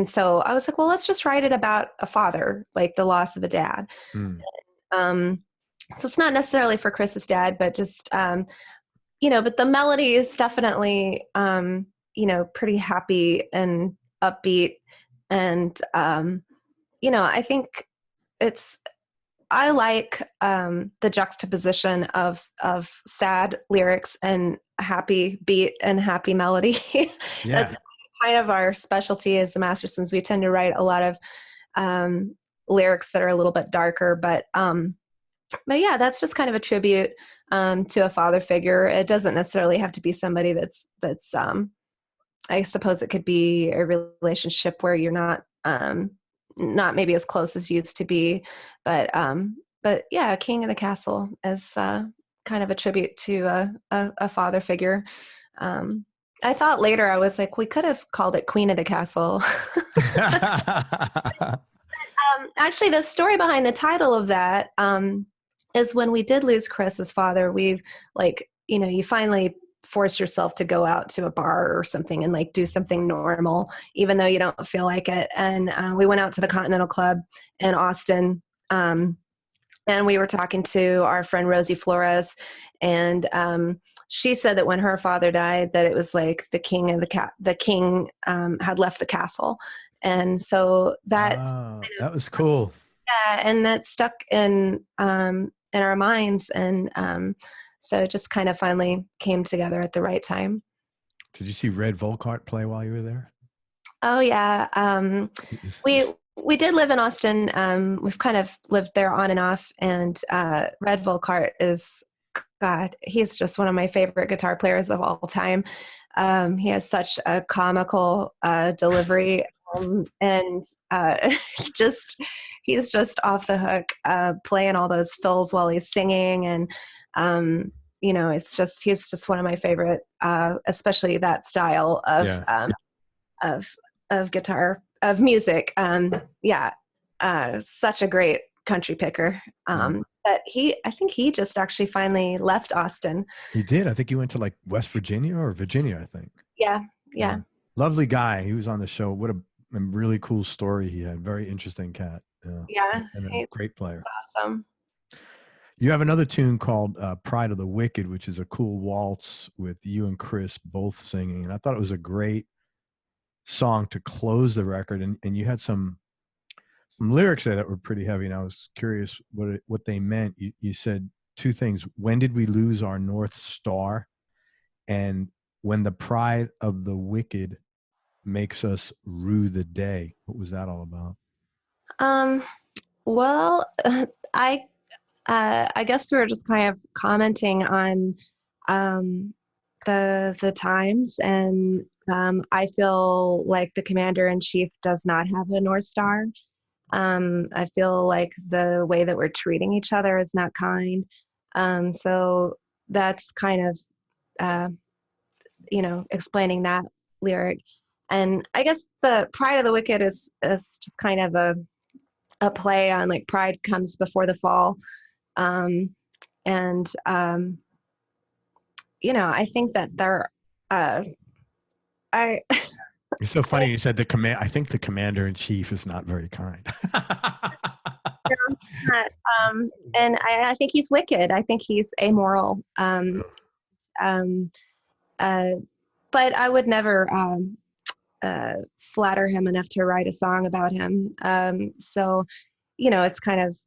so I was like, well, let's just write it about a father, like the loss of a dad. So it's not necessarily for Chris's dad, but just but the melody is definitely, pretty happy and upbeat. And, I think I like the juxtaposition of sad lyrics and happy beat and happy melody. Yeah. That's kind of our specialty as the Mastersons. We tend to write a lot of lyrics that are a little bit darker, but But yeah, that's just kind of a tribute to a father figure. It doesn't necessarily have to be somebody that's I suppose it could be a relationship where you're not maybe as close as you used to be, but yeah, King of the Castle as kind of a tribute to a father figure. I thought later I was like, we could have called it Queen of the Castle. Actually, the story behind the title of that is when we did lose Chris's father, we you finally force yourself to go out to a bar or something and like do something normal, even though you don't feel like it. And we went out to the Continental Club in Austin. And we were talking to our friend Rosie Flores, and she said that when her father died, that it was like the king had left the castle, and so that that was cool. Yeah, and that stuck in our minds, and so it just kind of finally came together at the right time. Did you see Red Volkart play while you were there? Oh yeah, we did live in Austin. We've kind of lived there on and off, and Red Volkart is, God, he's just one of my favorite guitar players of all time. He has such a comical delivery, and he's just off the hook playing all those fills while he's singing, and he's just one of my favorite, especially that style of guitar, of music. Such a great country picker. But I think he just actually finally left Austin. He did. I think he went to like West Virginia or Virginia, I think. Yeah. Lovely guy. He was on the show. What a really cool story he had. Very interesting cat. Yeah. And a great player. Awesome. You have another tune called Pride of the Wicked, which is a cool waltz with you and Chris both singing. And I thought it was a great song to close the record. And you had some lyrics there that were pretty heavy. And I was curious what they meant. You said two things. When did we lose our North Star? And when the pride of the wicked makes us rue the day. What was that all about? Well, I guess we were just kind of commenting on the times, and I feel like the commander-in-chief does not have a North Star. I feel like the way that we're treating each other is not kind. So that's kind of explaining that lyric. And I guess the Pride of the Wicked is just kind of a play on like pride comes before the fall. I think that It's so funny you said I think the commander-in-chief is not very kind. And I think he's wicked. I think he's amoral. But I would never flatter him enough to write a song about him. So, it's kind of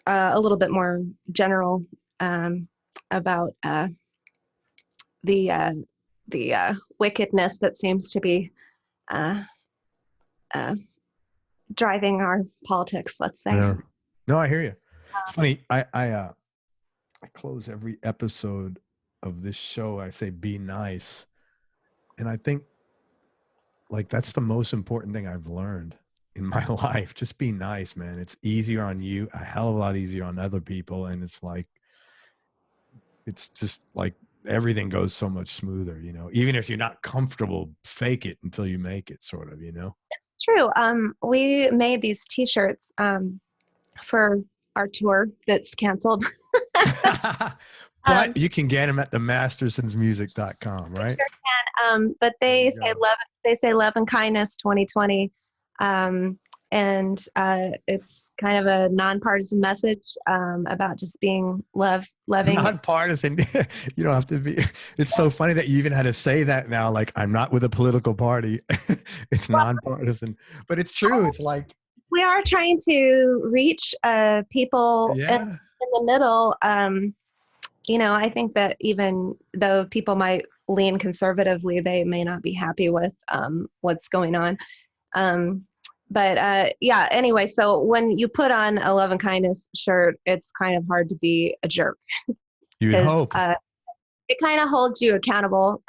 a little bit more general about the wickedness that seems to be driving our politics, let's say. Yeah. No, I hear you. It's funny. I close every episode of this show. I say, be nice. And I think like that's the most important thing I've learned in my life. Just be nice, man. It's easier on you, a hell of a lot easier on other people. And it's just like everything goes so much smoother, even if you're not comfortable, fake it until you make it, sort of, It's true. We made these t-shirts for our tour that's canceled. But you can get them at the mastersonsmusic.com, right? Sure can. But they say love and kindness 2020. And it's kind of a nonpartisan message about just being loving. Nonpartisan. You don't have to be. It's so funny that you even had to say that now. Like, I'm not with a political party. It's nonpartisan. But it's true. It's like. We are trying to reach people in the middle. I think that even though people might lean conservatively, they may not be happy with what's going on. yeah, anyway, so when you put on a Love and Kindness shirt, it's kind of hard to be a jerk You'd because hope. it kind of holds you accountable.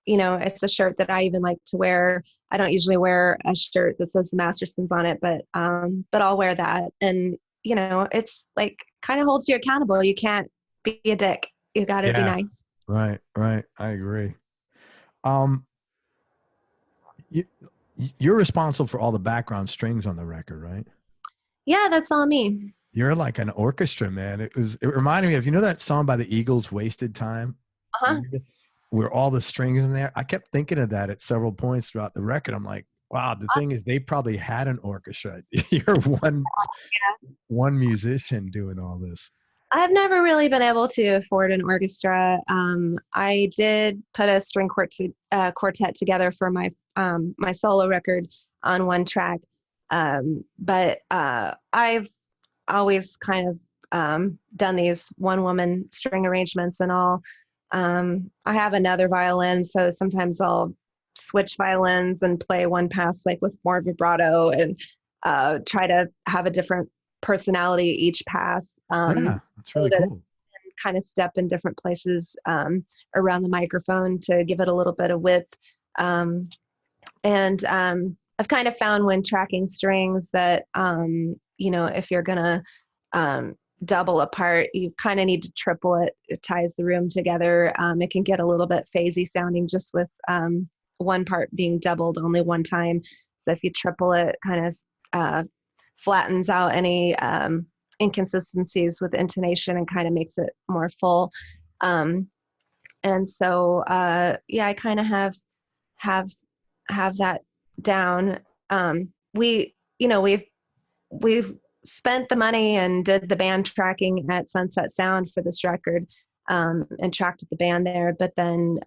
It's a shirt that I even like to wear. I don't usually wear a shirt that says the Mastersons on it, but I'll wear that. And, it's like kind of holds you accountable. You can't be a dick. You got to be nice. Right. I agree. You're responsible for all the background strings on the record, right? Yeah, that's all me. You're like an orchestra, man. It reminded me of, that song by the Eagles, Wasted Time? Uh-huh. Where all the strings in there. I kept thinking of that at several points throughout the record. I'm like, wow, the thing is they probably had an orchestra. You're one musician doing all this. I've never really been able to afford an orchestra. I did put a string quartet together for my my solo record on one track, but I've always kind of done these one-woman string arrangements and all. I have another violin, so sometimes I'll switch violins and play one pass like with more vibrato and try to have a different personality each pass. Yeah, that's really cool. Kind of step in different places around the microphone to give it a little bit of width. And I've kind of found when tracking strings that, if you're going to double a part, you kind of need to triple it. It ties the room together. It can get a little bit phasey sounding just with one part being doubled only one time. So if you triple it, kind of flattens out any inconsistencies with intonation and kind of makes it more full. And so, I kind of have that down. We've spent the money and did the band tracking at Sunset Sound for this record, and tracked with the band there. But then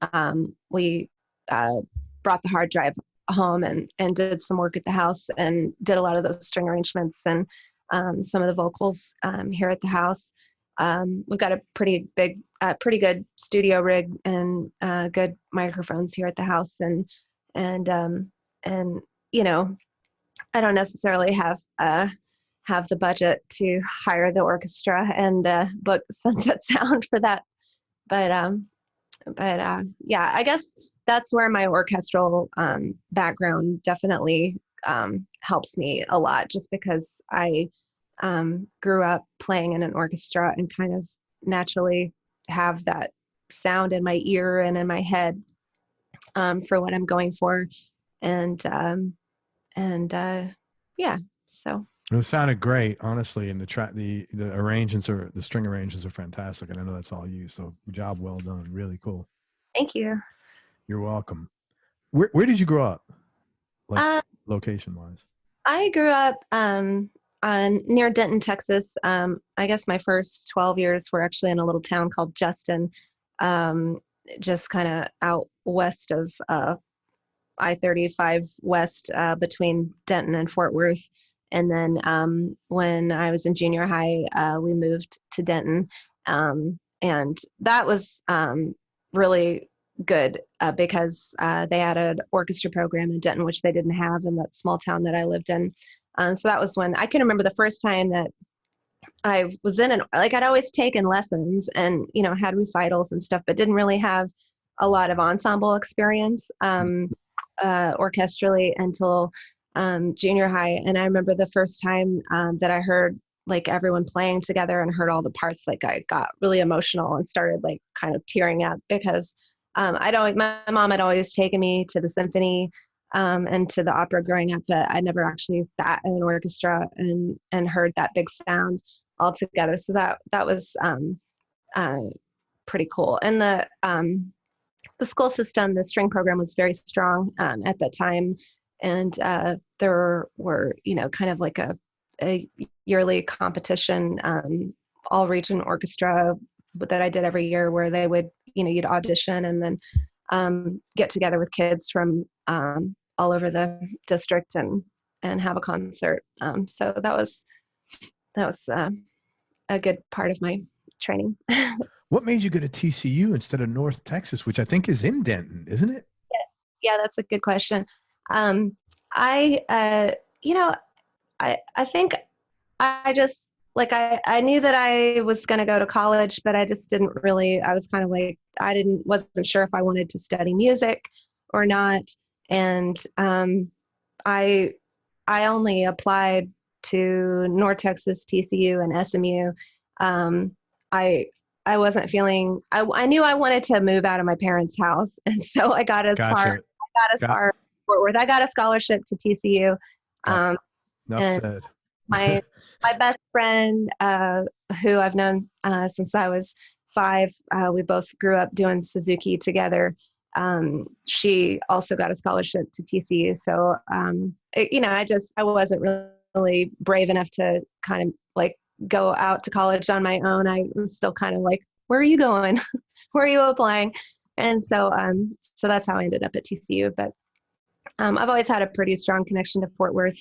we brought the hard drive home and did some work at the house and did a lot of those string arrangements and some of the vocals here at the house. We've got a pretty good studio rig and good microphones here at the house, and I don't necessarily have the budget to hire the orchestra and book Sunset Sound for that, but I guess that's where my orchestral background definitely helps me a lot, just because I grew up playing in an orchestra and kind of naturally have that sound in my ear and in my head for what I'm going for. So. It sounded great, honestly, and the arrangements the string arrangements are fantastic, and I know that's all you. So job well done, really cool. Thank you. You're welcome. Where did you grow up, like location wise? I grew up near Denton, Texas. I guess my first 12 years were actually in a little town called Justin, just kind of out west of I-35 west, between Denton and Fort Worth. And then when I was in junior high, we moved to Denton, and that was really good because they had an orchestra program in Denton, which they didn't have in that small town that I lived in. So that was when I can remember the first time that I was in I'd always taken lessons and, had recitals and stuff, but didn't really have a lot of ensemble experience orchestrally until junior high. And I remember the first time that I heard like everyone playing together and heard all the parts, like I got really emotional and started like kind of tearing up because my mom had always taken me to the symphony and to the opera growing up, but I never actually sat in an orchestra and heard that big sound all together. So that was pretty cool. And the school system, the string program was very strong at that time. And there were, kind of like a yearly competition, all region orchestra that I did every year where they would, you'd audition and then get together with kids from all over the district and have a concert. So that was a good part of my training. What made you go to TCU instead of North Texas, which I think is in Denton, isn't it? Yeah, that's a good question. I you know, I think I just like I knew that I was going to go to college, but I just didn't really. I was kind of like wasn't sure if I wanted to study music or not, and I I only applied to North Texas, TCU, and SMU. Um, I I wasn't feeling. I knew I wanted to move out of my parents' house, and so I got as far. Gotcha. I got as Got, far as Fort Worth. I got a scholarship to TCU, got um, enough and said. my my best friend, who I've known since I was 5, we both grew up doing Suzuki together. She also got a scholarship to TCU. So, I wasn't really brave enough to kind of like go out to college on my own. I was still kind of like, where are you going? Where are you applying? And so that's how I ended up at TCU. But I've always had a pretty strong connection to Fort Worth.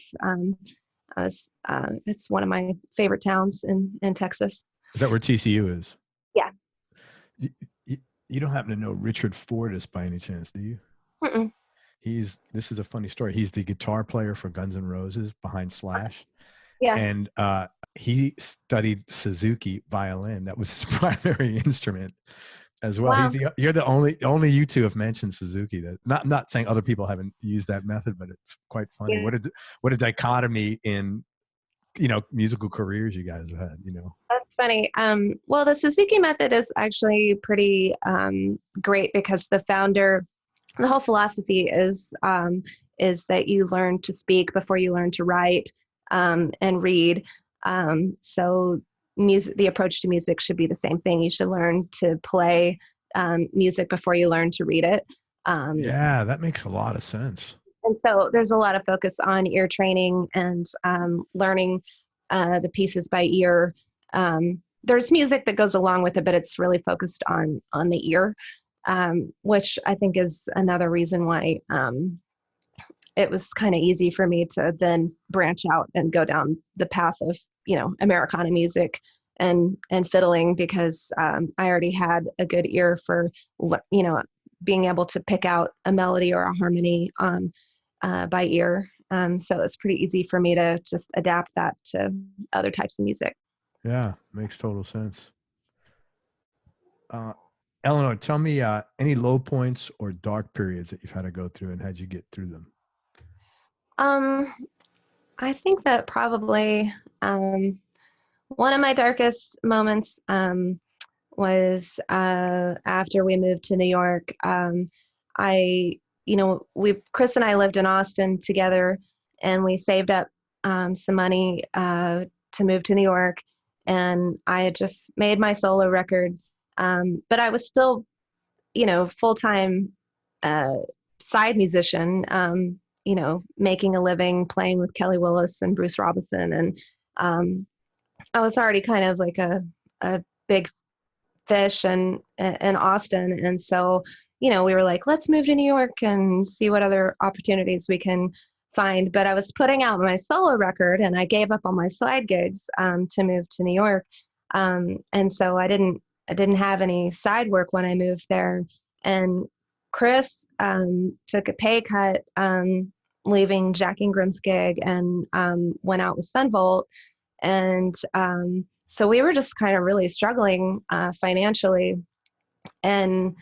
It's one of my favorite towns in Texas. Is that where TCU is? Yeah. You don't happen to know Richard Fortus by any chance, do you? Mm-mm. This is a funny story. He's the guitar player for Guns N' Roses behind Slash. Yeah. And he studied Suzuki violin. That was his primary instrument as well. Wow. You're the only you two have mentioned Suzuki. That not saying other people haven't used that method, but it's quite funny. Yeah. What a dichotomy in musical careers you guys have had. That's funny. Well, the Suzuki method is actually pretty great because the whole philosophy is that you learn to speak before you learn to write and read. So the approach to music should be the same thing. You should learn to play music before you learn to read it. Yeah, that makes a lot of sense. And so there's a lot of focus on ear training and learning the pieces by ear. There's music that goes along with it, but it's really focused on the ear, which I think is another reason why it was kind of easy for me to then branch out and go down the path of Americana music and fiddling, because I already had a good ear for being able to pick out a melody or a harmony by ear. So it's pretty easy for me to just adapt that to other types of music. Yeah, makes total sense. Eleanor, tell me any low points or dark periods that you've had to go through, and how'd you get through them? I think that probably one of my darkest moments was after we moved to New York. Chris and I lived in Austin together, and we saved up some money to move to New York, and I had just made my solo record, but I was still, full-time side musician, making a living playing with Kelley Willis and Bruce Robison, and I was already kind of like a big fish in Austin, and so we were like, let's move to New York and see what other opportunities we can find. But I was putting out my solo record, and I gave up on my side gigs to move to New York, and so I didn't have any side work when I moved there. And Chris took a pay cut, leaving Jack Ingram's gig, and went out with Sunvolt, and so we were just kind of really struggling financially, and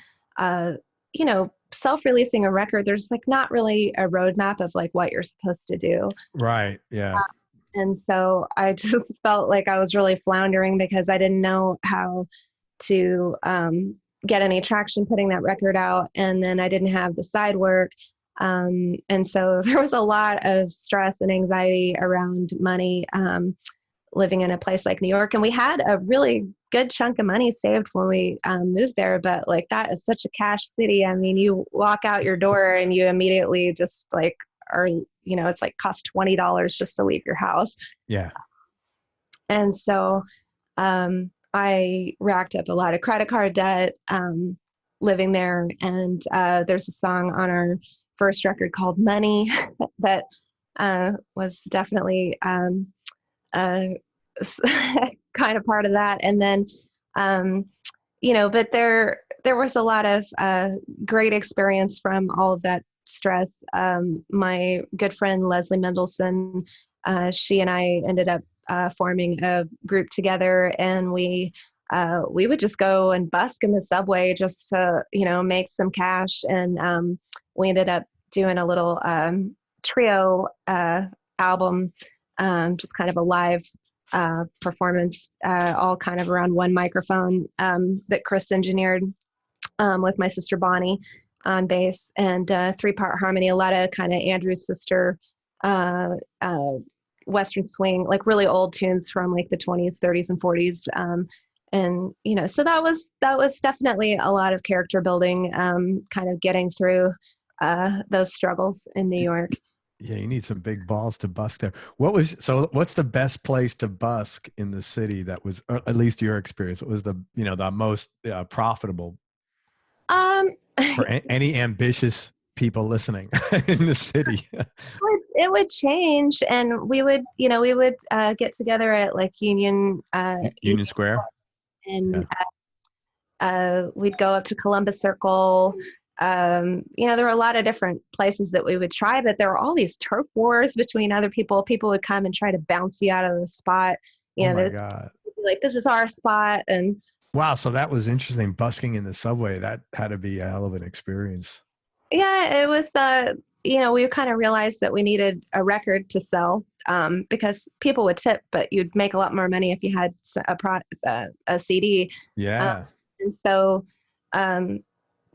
self-releasing a record, there's like not really a roadmap of like what you're supposed to do. Right. Yeah. And so I just felt like I was really floundering because I didn't know how to get any traction putting that record out. And then I didn't have the side work. And so there was a lot of stress and anxiety around money, living in a place like New York. And we had a really good chunk of money saved when we moved there, but like that is such a cash city. I mean, you walk out your door and you immediately just like are, it's like cost $20 just to leave your house. Yeah. And so I racked up a lot of credit card debt living there. And there's a song on our first record called Money that was definitely kind of part of that. And then, but there was a lot of great experience from all of that stress. My good friend Leslie Mendelson, she and I ended up forming a group together, and we would just go and busk in the subway just to, make some cash. And we ended up doing a little trio album, just kind of a live performance, all kind of around one microphone that Chris engineered with my sister Bonnie on bass, and 3-part harmony, a lot of kind of Andrew's sister Western swing, like really old tunes from like the 20s, 30s, and 40s. And so that was definitely a lot of character building, kind of getting through those struggles in New York. Yeah, you need some big balls to busk there. What's the best place to busk in the city that was, or at least your experience? What was the most profitable for any ambitious people listening in the city? It would change, and we would get together at like Union Square, and we'd go up to Columbus Circle. There were a lot of different places that we would try, but there were all these turf wars between other people. People would come and try to bounce you out of the spot. Oh my God. Like, this is our spot. And wow. So that was interesting. Busking in the subway, that had to be a hell of an experience. Yeah, it was, we kind of realized that we needed a record to sell, because people would tip, but you'd make a lot more money if you had a CD. Yeah. And so,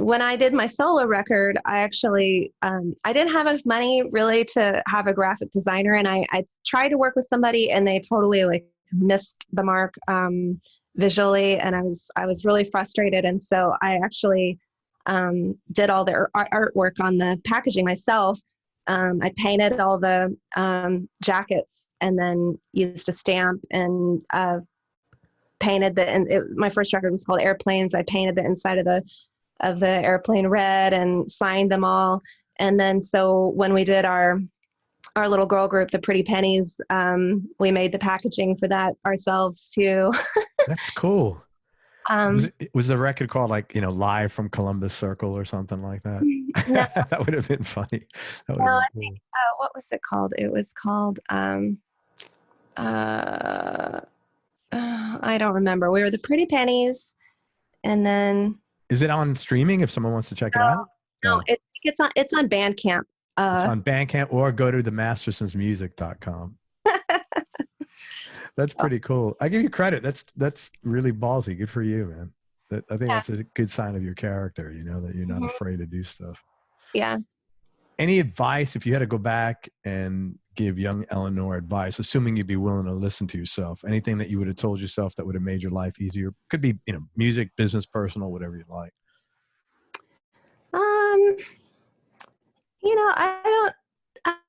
when I did my solo record, I actually, I didn't have enough money really to have a graphic designer. And I tried to work with somebody, and they totally like missed the mark visually. And I was really frustrated. And so I actually did all the artwork on the packaging myself. I painted all the jackets, and then used a stamp and painted my first record was called Airplanes. I painted the inside of the airplane red and signed them all. And then so when we did our little girl group, the Pretty Pennies, we made the packaging for that ourselves too. That's cool. Was the record called like, Live from Columbus Circle or something like that? No. That would have been funny. I think, what was it called? It was called, I don't remember. We were the Pretty Pennies, and then. Is it on streaming if someone wants to check it out? No, it's on Bandcamp. It's on Bandcamp, or go to the mastersonsmusic.com. That's pretty cool. I give you credit. That's really ballsy. Good for you, man. I think that's a good sign of your character, that you're not afraid to do stuff. Yeah. Any advice, if you had to go back and give young Eleanor advice, assuming you'd be willing to listen to yourself, anything that you would have told yourself that would have made your life easier? Could be, music, business, personal, whatever you'd like. I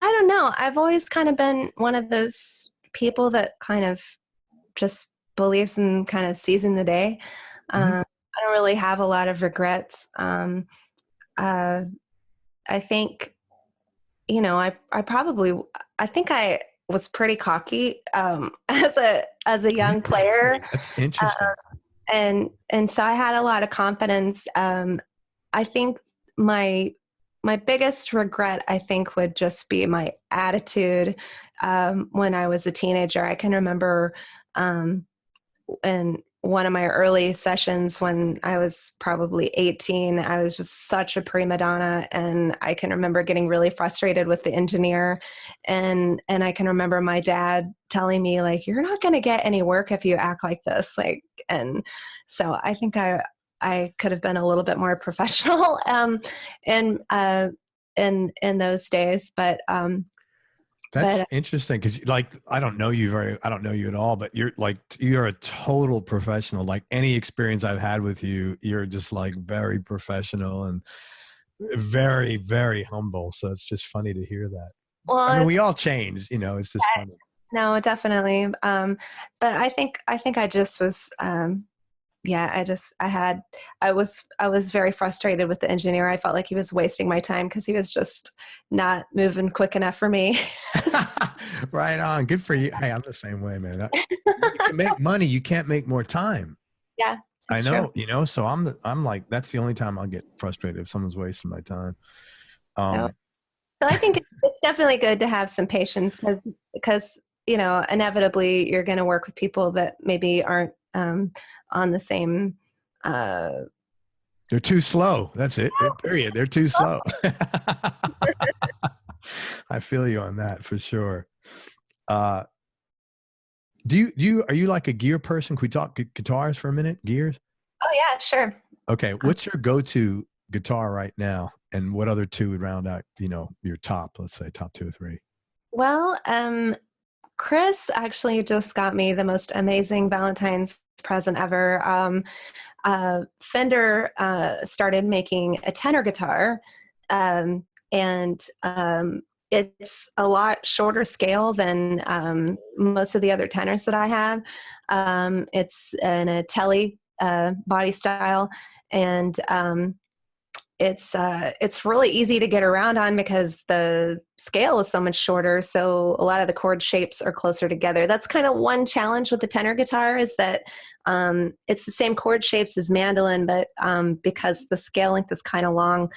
don't know. I've always kind of been one of those people that kind of just believes in kind of seizing the day. I don't really have a lot of regrets. I think, I think I was pretty cocky as a young player. That's interesting. And so I had a lot of confidence. I think my biggest regret, I think, would just be my attitude when I was a teenager. I can remember in one of my early sessions when I was probably 18, I was just such a prima donna. And I can remember getting really frustrated with the engineer. And I can remember my dad telling me, like, you're not going to get any work if you act like this. And so I think I could have been a little bit more professional in those days, but that's interesting, because I don't know you at all, but you're a total professional. Like, any experience I've had with you, you're just like very professional and very, very humble. So it's just funny to hear that. Well, I mean, we all change, it's just funny. No, definitely. But I think I just was, I was very frustrated with the engineer. I felt like he was wasting my time because he was just not moving quick enough for me. Right on. Good for you. Hey, I'm the same way, man. You can make money. You can't make more time. Yeah. I know, true. So I'm like, that's the only time I'll get frustrated, if someone's wasting my time. So, Um, so I think it's definitely good to have some patience because inevitably you're going to work with people that maybe aren't on the same. Uh, they're too slow. That's it. Period. They're too slow. I feel you on that for sure. Uh, are you like a gear person? Can we talk guitars for a minute? Gears? oh yeah, sure. Okay. What's your go-to guitar right now? And what other two would round out, your top, let's say top 2 or 3? Well, Chris actually just got me the most amazing Valentine's present ever. Fender started making a tenor guitar, and it's a lot shorter scale than most of the other tenors that I have. It's in a telly body style, and it's really easy to get around on because the scale is so much shorter. So a lot of the chord shapes are closer together. That's kind of one challenge with the tenor guitar is that it's the same chord shapes as mandolin, but because the scale length is kind of long,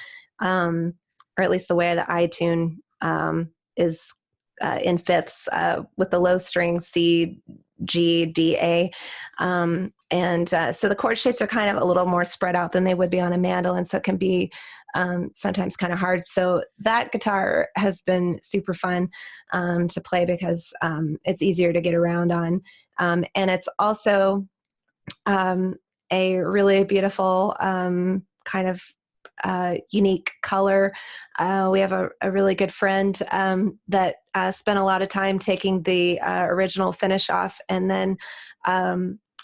or at least the way that I tune is in fifths with the low string C, G, D, A. So the chord shapes are kind of a little more spread out than they would be on a mandolin. So it can be sometimes kind of hard. So that guitar has been super fun to play because it's easier to get around on. And it's also a really beautiful kind of unique color. We have a really good friend that spent a lot of time taking the original finish off, and then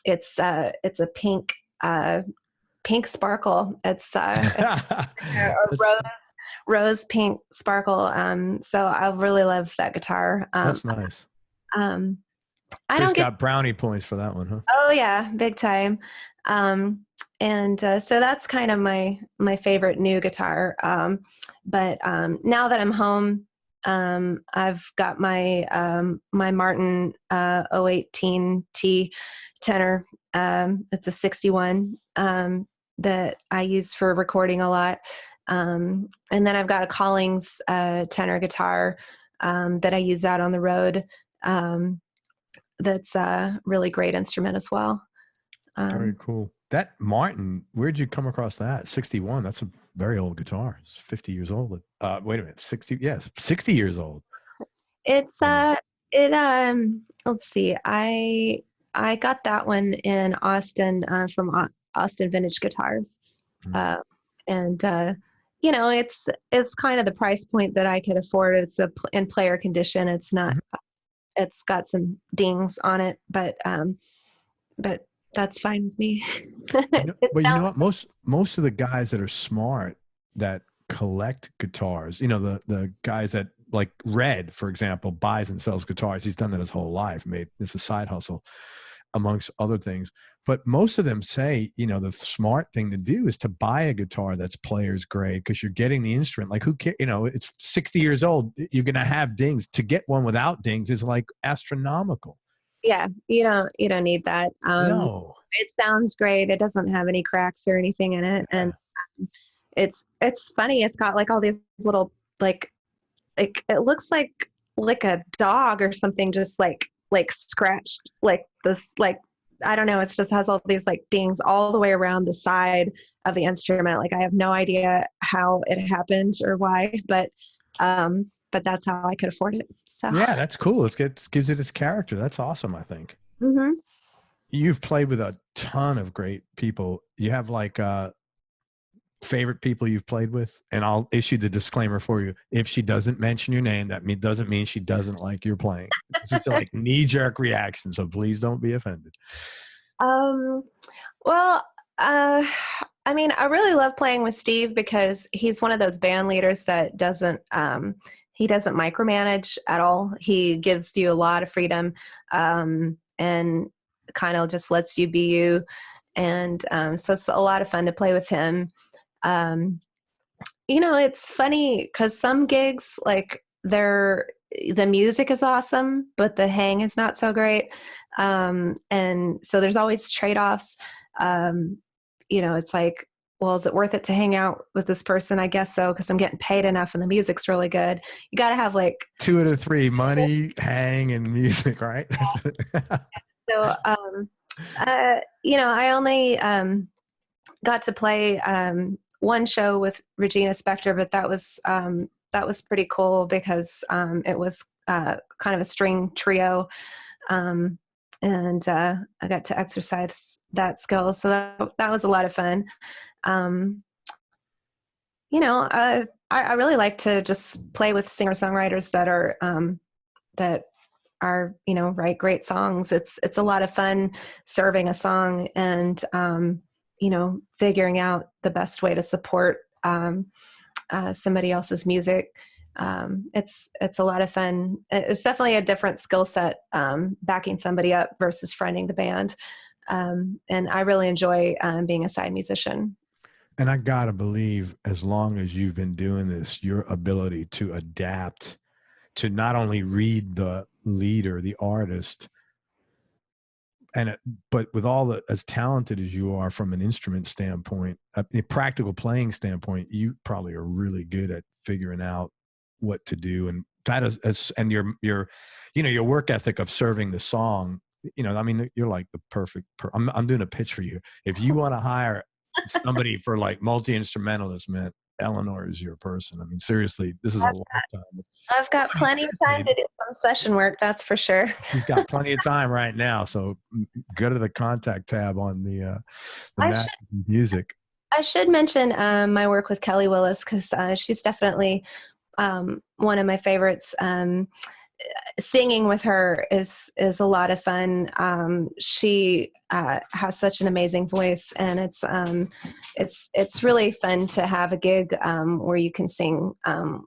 it's a pink sparkle. It's a rose pink sparkle. So I really love that guitar. That's nice. I don't got brownie points for that one, huh? Oh yeah, big time. So that's kind of my favorite new guitar. But now that I'm home, I've got my my Martin 018T tenor. It's a 61 that I use for recording a lot. And then I've got a Collings tenor guitar that I use out on the road. That's a really great instrument as well. Very cool. That Martin, where'd you come across that? 61. That's a very old guitar. It's 50 years old. Wait a minute. 60. Yes. 60 years old. It's, let's see. I got that one in Austin, from Austin Vintage Guitars. And it's kind of the price point that I could afford. It's in player condition. It's not, it's got some dings on it, but that's fine with me. But you know what? Most of the guys that are smart that collect guitars, the guys that like Red, for example, buys and sells guitars. He's done that his whole life. It's a side hustle amongst other things. But most of them say, the smart thing to do is to buy a guitar that's player's grade because you're getting the instrument. Like who cares? It's 60 years old. You're going to have dings. To get one without dings is like astronomical. Yeah, you don't need that. No. It sounds great. It doesn't have any cracks or anything in it, and it's funny. It's got like all these little like it looks like a dog or something, just like scratched like this, like I don't know. It just has all these like dings all the way around the side of the instrument. Like I have no idea how it happened or why, but that's how I could afford it. So yeah, that's cool. It gives it its character. That's awesome. I think. Mm-hmm. You've played with a ton of great people. You have like favorite people you've played with, and I'll issue the disclaimer for you. If she doesn't mention your name, that doesn't mean she doesn't like your playing. It's just like knee-jerk reaction, so please don't be offended. Well, I mean, I really love playing with Steve because he's one of those band leaders that doesn't micromanage at all. He gives you a lot of freedom and kind of just lets you be you. And so it's a lot of fun to play with him. It's funny because some gigs, like the music is awesome, but the hang is not so great. And so there's always trade-offs. It's like well, is it worth it to hang out with this person? I guess so, because I'm getting paid enough and the music's really good. You got to have like 2 of the 3: money, hang, and music, right? so. I only got to play one show with Regina Spektor, but that was pretty cool because it was kind of a string trio, and I got to exercise that skill. So that was a lot of fun. I really like to just play with singer-songwriters that are write great songs. It's a lot of fun serving a song and figuring out the best way to support somebody else's music. It's a lot of fun. It's definitely a different skill set, backing somebody up versus fronting the band. And I really enjoy being a side musician. And I gotta believe, as long as you've been doing this, your ability to adapt, to not only read the leader, the artist, but with as talented as you are from an instrument standpoint, a practical playing standpoint, you probably are really good at figuring out what to do. And that is and your work ethic of serving the song, I mean, you're like the perfect I'm doing a pitch for you. If you want to hire somebody for like multi-instrumentalist, man, Eleanor is your person. I mean, seriously, this is a lifetime. I've got plenty of time to do some session work, that's for sure. She's got plenty of time right now, so go to the contact tab on the music. I should mention my work with Kelley Willis, because she's definitely one of my favorites. Singing with her is a lot of fun. She has such an amazing voice, and it's really fun to have a gig where you can sing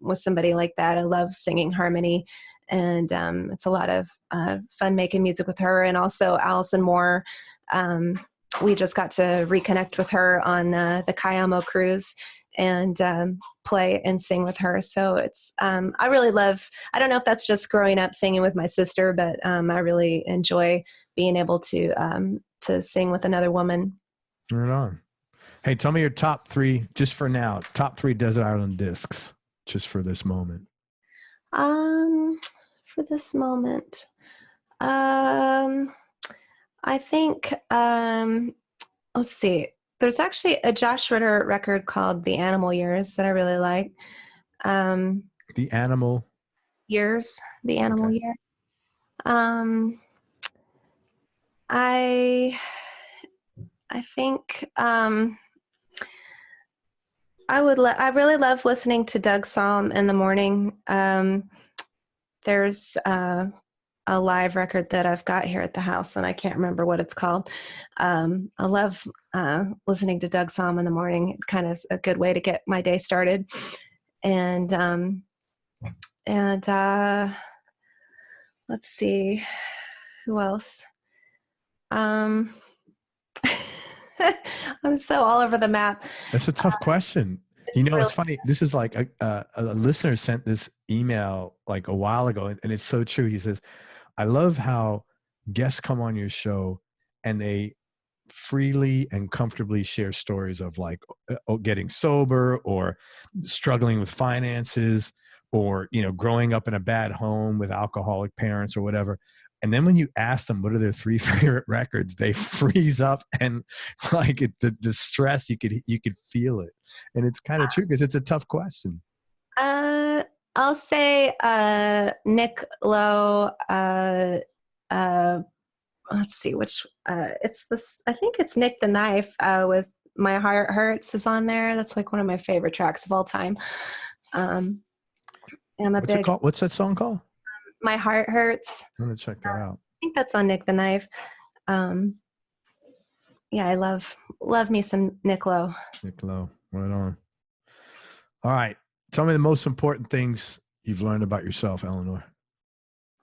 with somebody like that. I love singing harmony, and it's a lot of fun making music with her. And also Allison Moore. We just got to reconnect with her on the Cayamo cruise and play and sing with her. So it's I really love, I don't know if that's just growing up singing with my sister, but I really enjoy being able to sing with another woman. Right on. Hey, tell me your top 3, just for now, top 3 Desert Island discs, just for this moment. For this moment, I think, let's see. There's actually a Josh Ritter record called The Animal Years that I really like. The Animal Years. The Animal Year. I think I really love listening to Doug Psalm in the morning. There's a live record that I've got here at the house, and I can't remember what it's called. I love listening to Doug Psalm in the morning. Kind of a good way to get my day started. And let's see, who else? I'm so all over the map. That's a tough question. It's funny. This is like a listener sent this email like a while ago, and it's so true. He says, I love how guests come on your show and they freely and comfortably share stories of like getting sober or struggling with finances or, growing up in a bad home with alcoholic parents or whatever. And then when you ask them what are their 3 favorite records, they freeze up, and like the stress, you could feel it. And it's kind of true because it's a tough question. I'll say Nick Lowe. Let's see which. It's this. I think it's Nick the Knife with My Heart Hurts is on there. That's like one of my favorite tracks of all time. What's that song called? My Heart Hurts. I'm gonna check that out. I think that's on Nick the Knife. Yeah, I love me some Nick Lowe. Nick Lowe, right on. All right, tell me the most important things you've learned about yourself, Eleanor.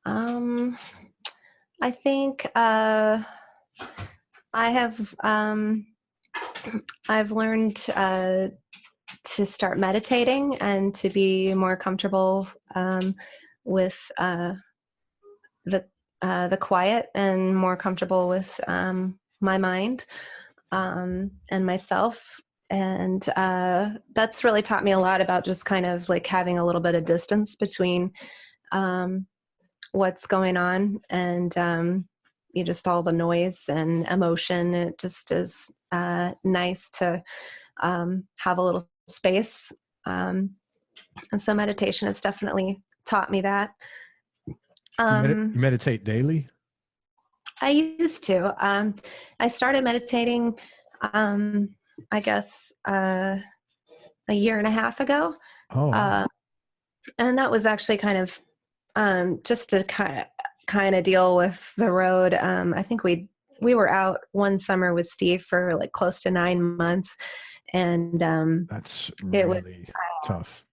I think I have. I've learned to start meditating and to be more comfortable with the quiet and more comfortable with my mind and myself. And that's really taught me a lot about just kind of like having a little bit of distance between what's going on and just all the noise and emotion. It just is nice to have a little space. And so meditation has definitely taught me that. You meditate daily? I used to. I started meditating, I guess, a year and a half ago. Oh, wow. And that was actually kind of just to kind of deal with the road. I think we were out one summer with Steve for like close to 9 months, and that's really tough.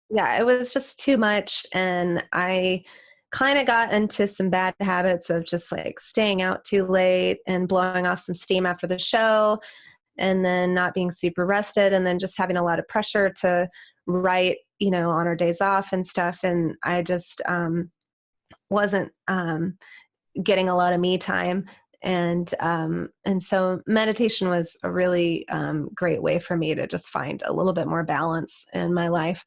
Yeah, it was just too much, and I kind of got into some bad habits of just like staying out too late and blowing off some steam after the show, and then not being super rested, and then just having a lot of pressure to write, on our days off and stuff. And I just wasn't getting a lot of me time. And so meditation was a really great way for me to just find a little bit more balance in my life.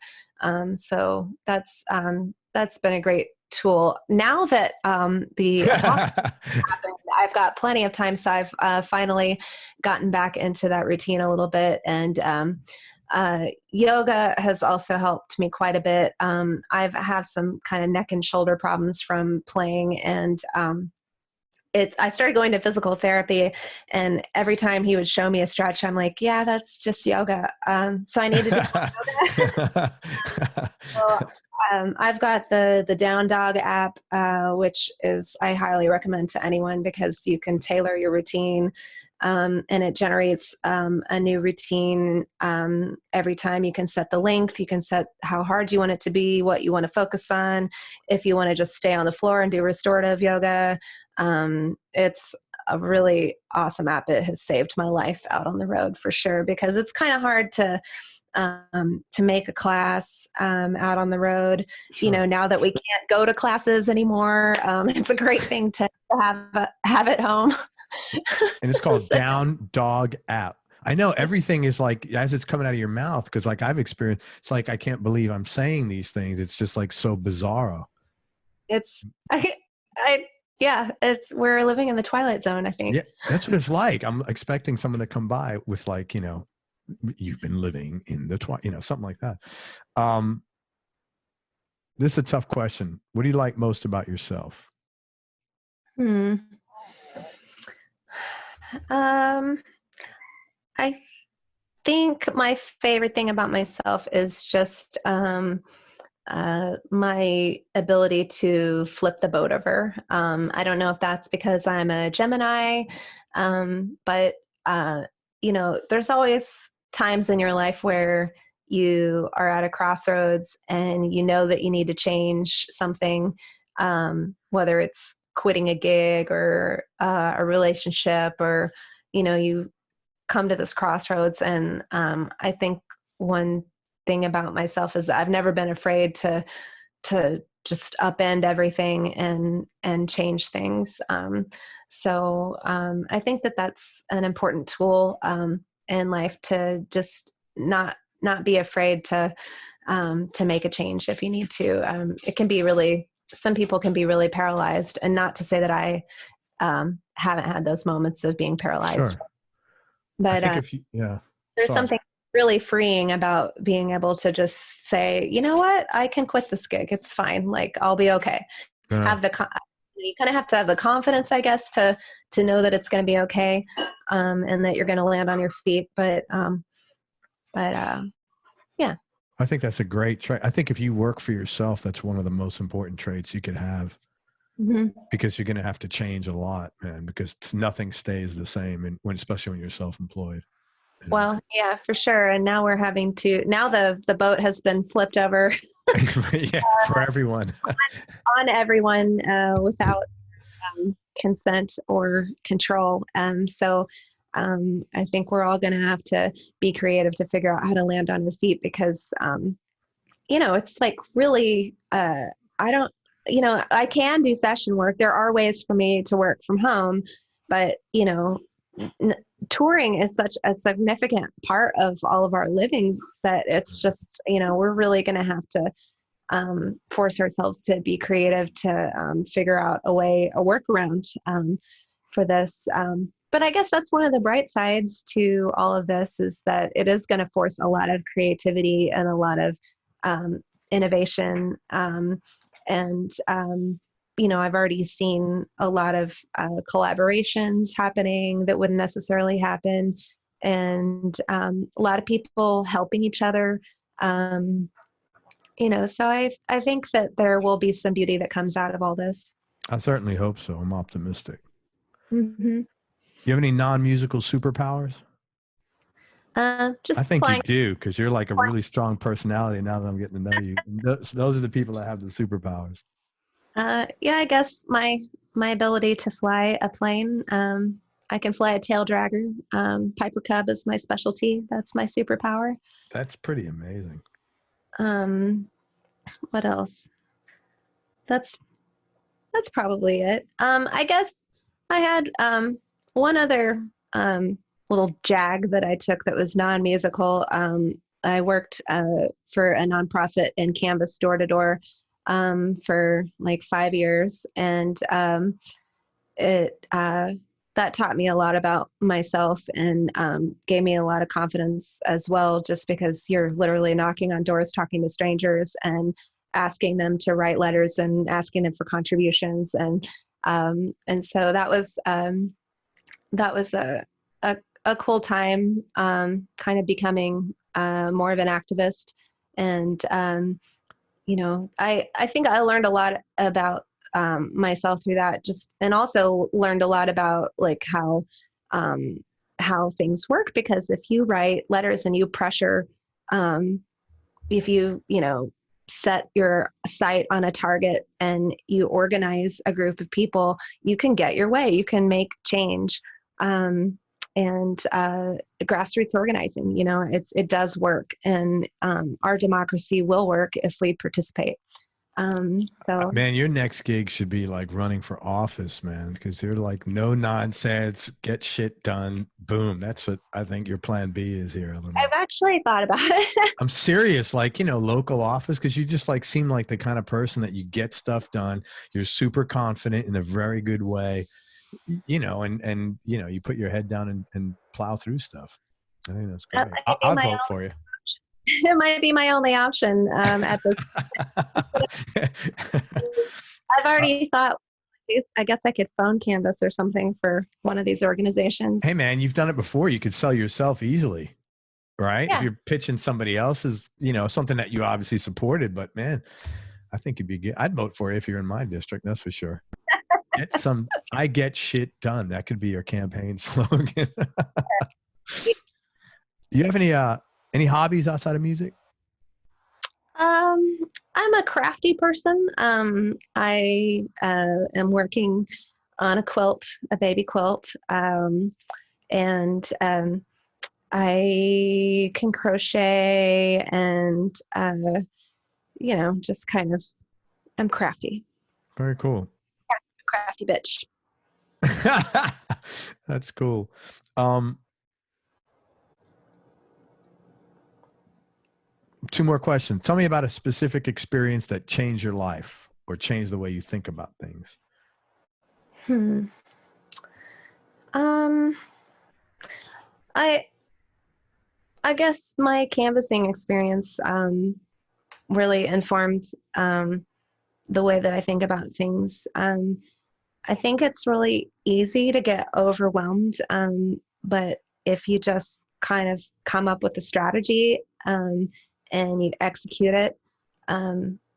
So that's been a great tool. Now that the happened, I've got plenty of time, so I've finally gotten back into that routine a little bit. And yoga has also helped me quite a bit. I have some kind of neck and shoulder problems from playing, and I started going to physical therapy, and every time he would show me a stretch, I'm like, yeah, that's just yoga. So I need to do yoga. So, I've got the Down Dog app, which I highly recommend to anyone because you can tailor your routine, and it generates a new routine every time. You can set the length, you can set how hard you want it to be, what you want to focus on. If you want to just stay on the floor and do restorative yoga, it's a really awesome app. It has saved my life out on the road for sure, because it's kind of hard to make a class out on the road. Sure. Now that we can't go to classes anymore, it's a great thing to have at home. And it's called Down Dog app. I know everything is like, as it's coming out of your mouth, because like I've experienced, it's like, I can't believe I'm saying these things. It's just like so bizarro. We're living in the Twilight Zone, I think. Yeah, that's what it's like. I'm expecting someone to come by with like, you've been living in the Twilight, something like that. This is a tough question. What do you like most about yourself? I think my favorite thing about myself is just my ability to flip the boat over. I don't know if that's because I'm a Gemini, but there's always times in your life where you are at a crossroads and you know that you need to change something, whether it's quitting a gig or a relationship, or you come to this crossroads. And I think one thing about myself is that I've never been afraid to just upend everything and change things. So I think that that's an important tool in life, to just not be afraid to make a change if you need to. It can be some people can be really paralyzed, and not to say that I haven't had those moments of being paralyzed. Sure. But there's something really freeing about being able to just say, you know what, I can quit this gig. It's fine. Like, I'll be okay. You kind of have to have the confidence, I guess, to know that it's going to be okay, and that you're going to land on your feet. But yeah. I think that's a great trait. I think if you work for yourself, that's one of the most important traits you could have, because you're going to have to change a lot, man, because nothing stays the same, and especially when you're self-employed. Well, yeah, for sure. And now we're having to, now the boat has been flipped over. Yeah, for everyone. on everyone without consent or control. So I think we're all going to have to be creative to figure out how to land on our feet, because, it's like really, I can do session work. There are ways for me to work from home, but, touring is such a significant part of all of our living that it's just, we're really going to have to force ourselves to be creative to figure out a workaround for this. But I guess that's one of the bright sides to all of this, is that it is going to force a lot of creativity and a lot of innovation. I've already seen a lot of collaborations happening that wouldn't necessarily happen, and a lot of people helping each other. So I think that there will be some beauty that comes out of all this. I certainly hope so. I'm optimistic. Mm-hmm. You have any non-musical superpowers? Just I think flying. you do, because you're like a really strong personality now that I'm getting to know you. Those are the people that have the superpowers. Yeah, I guess my ability to fly a plane. I can fly a tail dragger. Piper Cub is my specialty. That's my superpower. That's pretty amazing. What else? That's probably it. I guess I had one other little jag that I took that was non-musical. I worked for a nonprofit and canvassed door to door for like 5 years, and that taught me a lot about myself and gave me a lot of confidence as well, just because you're literally knocking on doors, talking to strangers and asking them to write letters and asking them for contributions. And so that was a cool time, kind of becoming more of an activist. And I think I learned a lot about myself through that, and also learned a lot about like how things work, because if you write letters and you pressure, if you set your sight on a target and you organize a group of people, you can get your way, you can make change. And grassroots organizing, it does work, and our democracy will work if we participate. So man, your next gig should be like running for office, man, because you're like no nonsense, get shit done, boom. That's what I think your plan B is here, Eleanor. I've actually thought about it. I'm serious, like, local office, because you just like seem like the kind of person that you get stuff done. You're super confident in a very good way, and you put your head down and plow through stuff. I think that's great. I'll vote for you. It might be my only option at this. I've already thought, I guess I could phone canvas or something for one of these organizations. Hey man, you've done it before. You could sell yourself easily, right? Yeah. If you're pitching somebody else's, something that you obviously supported, but man, I think you'd be good. I'd vote for you if you're in my district. That's for sure. I get shit done. That could be your campaign slogan. Do you have any hobbies outside of music? I'm a crafty person. I am working on a quilt, a baby quilt. And I can crochet and, just kind of, I'm crafty. Very cool. Crafty bitch. That's cool. Two more questions. Tell me about a specific experience that changed your life or changed the way you think about things. I guess my canvassing experience really informed the way that I think about things. I think it's really easy to get overwhelmed, but if you just kind of come up with a strategy and you execute it,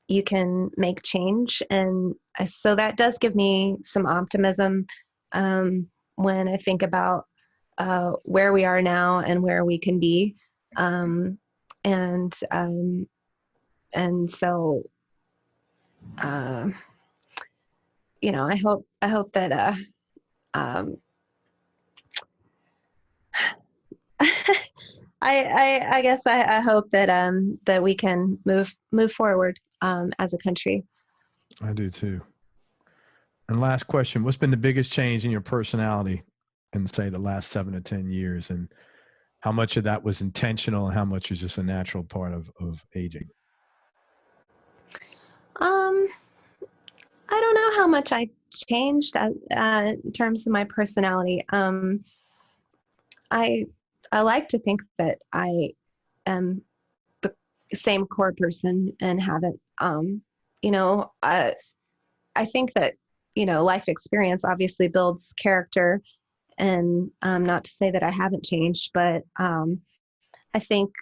you can make change. And so that does give me some optimism when I think about where we are now and where we can be. And so, I hope that, I guess I hope that, that we can move forward, as a country. I do too. And last question, what's been the biggest change in your personality in say the last 7 to 10 years, and how much of that was intentional and how much is just a natural part of aging? Um, I don't know how much I changed in terms of my personality. I like to think that I am the same core person and haven't. I think that life experience obviously builds character, and not to say that I haven't changed, but I think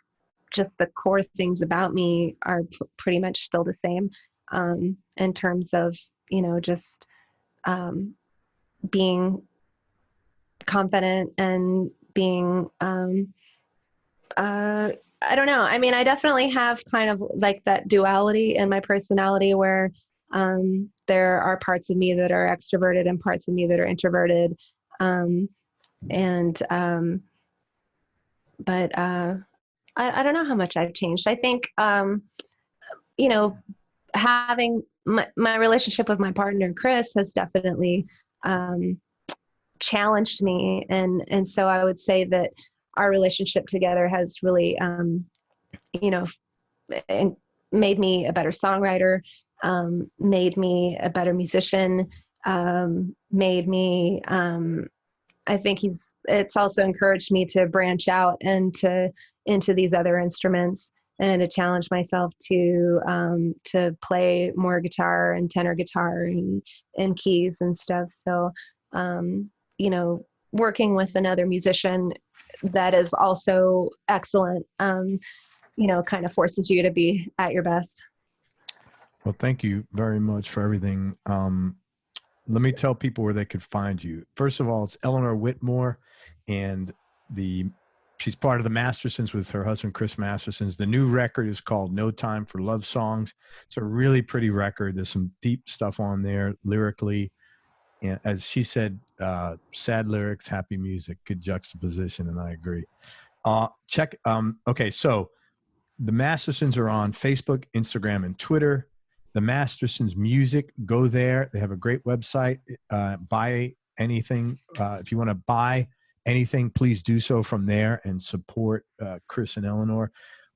just the core things about me are pretty much still the same, in terms of just being confident and being I don't know. I mean, I definitely have kind of like that duality in my personality where there are parts of me that are extroverted and parts of me that are introverted. And but I don't know how much I've changed. I think having my relationship with my partner Chris has definitely challenged me, and so I would say that our relationship together has really made me a better songwriter, made me a better musician, made me I think it's also encouraged me to branch out and into these other instruments and to challenge myself to play more guitar and tenor guitar and keys and stuff. So, working with another musician that is also excellent, kind of forces you to be at your best. Well, thank you very much for everything. Let me tell people where they could find you. First of all, it's Eleanor Whitmore, and she's part of the Mastersons with her husband, Chris Mastersons. The new record is called No Time for Love Songs. It's a really pretty record. There's some deep stuff on there lyrically. And as she said, sad lyrics, happy music, good juxtaposition, and I agree. Okay, so the Mastersons are on Facebook, Instagram, and Twitter. The Mastersons Music, go there. They have a great website. Buy anything. If you want to buy anything, please do so from there and support Chris and Eleanor.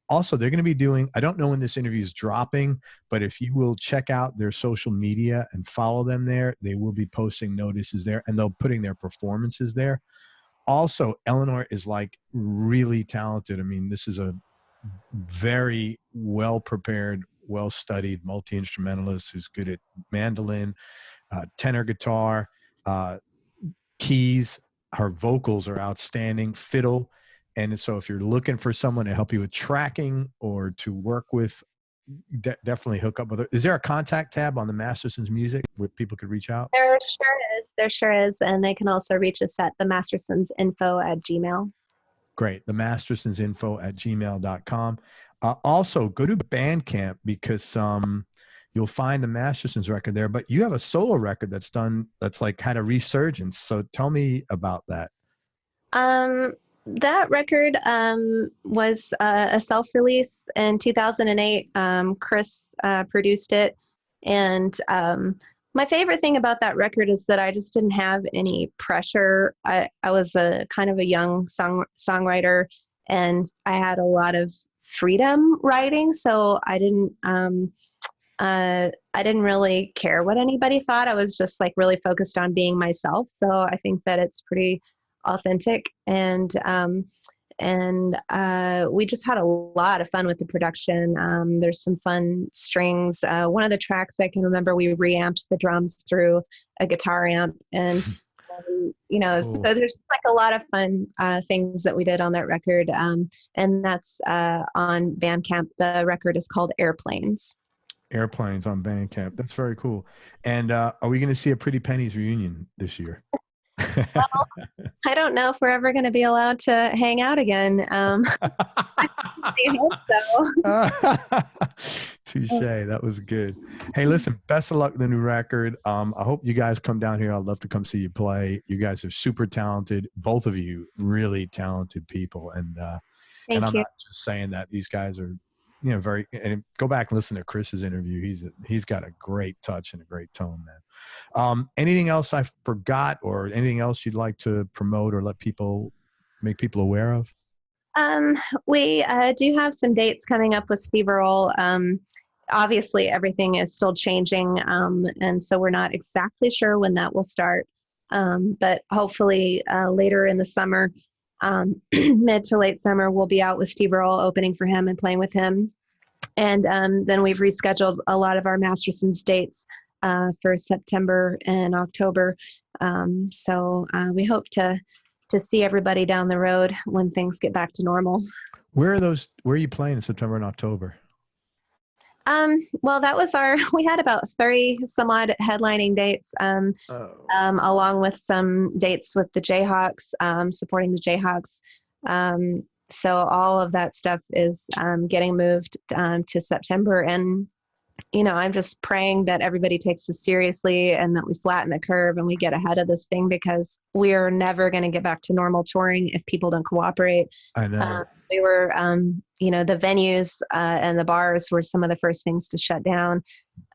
Also, they're going to be doing, I don't know when this interview is dropping, but if you will check out their social media and follow them there, they will be posting notices there, and they'll putting their performances there. Also, Eleanor is like really talented. I mean, this is a very well-prepared, well-studied multi-instrumentalist who's good at mandolin, tenor guitar, keys. Her vocals are outstanding, fiddle. And so if you're looking for someone to help you with tracking or to work with, definitely hook up with her. Is there a contact tab on the Mastersons Music where people could reach out? There sure is. There sure is. And they can also reach us at themastersonsinfo@gmail.com. Great. Themastersonsinfo@gmail.com. Also, go to Bandcamp because you'll find the Mastersons record there. But you have a solo record that's like had a resurgence. So tell me about that. That record was a self-release in 2008. Chris produced it. And my favorite thing about that record is that I just didn't have any pressure. I was a kind of a young songwriter, and I had a lot of freedom writing. So I didn't really care what anybody thought. I was just like really focused on being myself. So I think that it's pretty authentic, and we just had a lot of fun with the production. There's some fun strings. One of the tracks I can remember, we reamped the drums through a guitar amp, and cool. So there's just like a lot of fun things that we did on that record, and that's on Bandcamp. The record is called Airplanes. Airplanes on Bandcamp. That's very cool. And are we going to see a Pretty Pennies reunion this year? Well, I don't know if we're ever going to be allowed to hang out again. I hope so. Touche. That was good. Hey, listen, best of luck with the new record. I hope you guys come down here. I'd love to come see you play. You guys are super talented. Both of you really talented people. And I'm not just saying that. These guys are very, and go back and listen to Chris's interview. He's got a great touch and a great tone, man. Anything else I forgot, or anything else you'd like to promote or make people aware of? We do have some dates coming up with Steve Earle. Obviously, everything is still changing, and so we're not exactly sure when that will start. But hopefully later in the summer, mid to late summer, we'll be out with Steve Earle, opening for him and playing with him. And then we've rescheduled a lot of our Mastersons dates for September and October. So we hope to see everybody down the road when things get back to normal. Where are you playing in September and October? Well, we had about 30 some odd headlining dates, along with some dates with the Jayhawks, supporting the Jayhawks. So all of that stuff is getting moved to September. And, I'm just praying that everybody takes this seriously and that we flatten the curve and we get ahead of this thing, because we're never going to get back to normal touring if people don't cooperate. I know. We were, the venues and the bars were some of the first things to shut down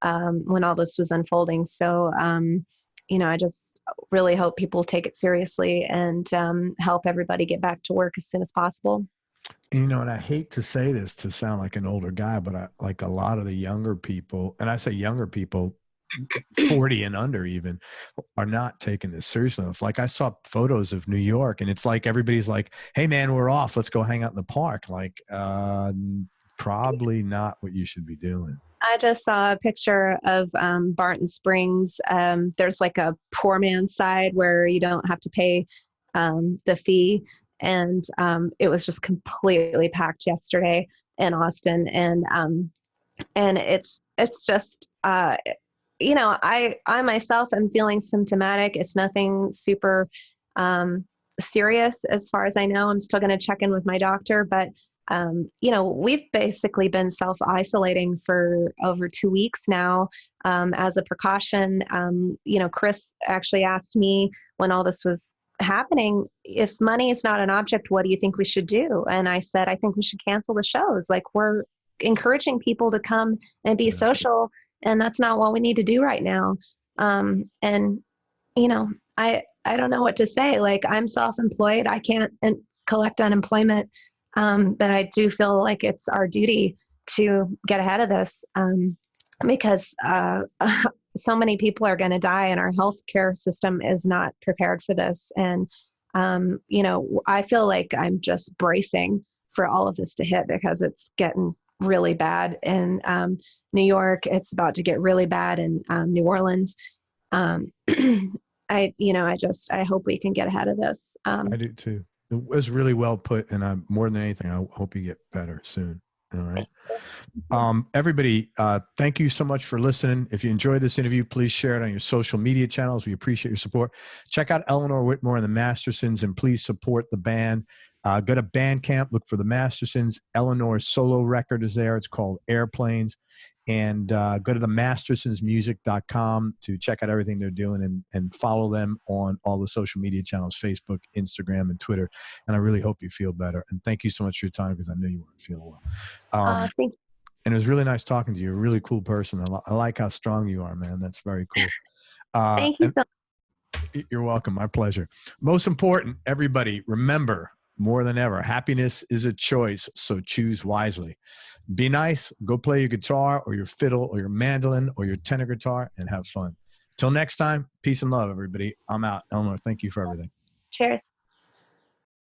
when all this was unfolding. So, I just really hope people take it seriously and help everybody get back to work as soon as possible. And I hate to say this to sound like an older guy, but like a lot of the younger people, and I say younger people, 40 and under even, are not taking this seriously enough. Like I saw photos of New York, and it's like everybody's like, "Hey man, we're off. Let's go hang out in the park." Like, probably not what you should be doing. I just saw a picture of Barton Springs. There's like a poor man's side where you don't have to pay the fee. And it was just completely packed yesterday in Austin. And it's just, I myself am feeling symptomatic. It's nothing super serious as far as I know. I'm still going to check in with my doctor, but we've basically been self-isolating for over 2 weeks now as a precaution. Chris actually asked me when all this was happening, if money is not an object, what do you think we should do? And I said, I think we should cancel the shows. Like, we're encouraging people to come and be social, and that's not what we need to do right now. I don't know what to say. Like, I'm self-employed. I can't collect unemployment. But I do feel like it's our duty to get ahead of this because so many people are going to die, and our healthcare system is not prepared for this. And, I feel like I'm just bracing for all of this to hit, because it's getting really bad in New York. It's about to get really bad in New Orleans. I hope we can get ahead of this. I do too. It was really well put, and more than anything, I hope you get better soon. All right. Everybody, thank you so much for listening. If you enjoyed this interview, please share it on your social media channels. We appreciate your support. Check out Eleanor Whitmore and the Mastersons, and please support the band. Go to Bandcamp, look for the Mastersons. Eleanor's solo record is there. It's called Airplanes. And go to the mastersonsmusic.com to check out everything they're doing, and follow them on all the social media channels, Facebook, Instagram, and Twitter. And I really hope you feel better. And thank you so much for your time, because I knew you weren't feeling well. Thank you. And it was really nice talking to you. You're a really cool person. I like how strong you are, man. That's very cool. Thank you so much. You're welcome. My pleasure. Most important, everybody, remember, more than ever, happiness is a choice, so choose wisely. Be nice, go play your guitar or your fiddle or your mandolin or your tenor guitar, and have fun. Till next time, peace and love, everybody. I'm out. Eleanor, thank you for everything. Cheers.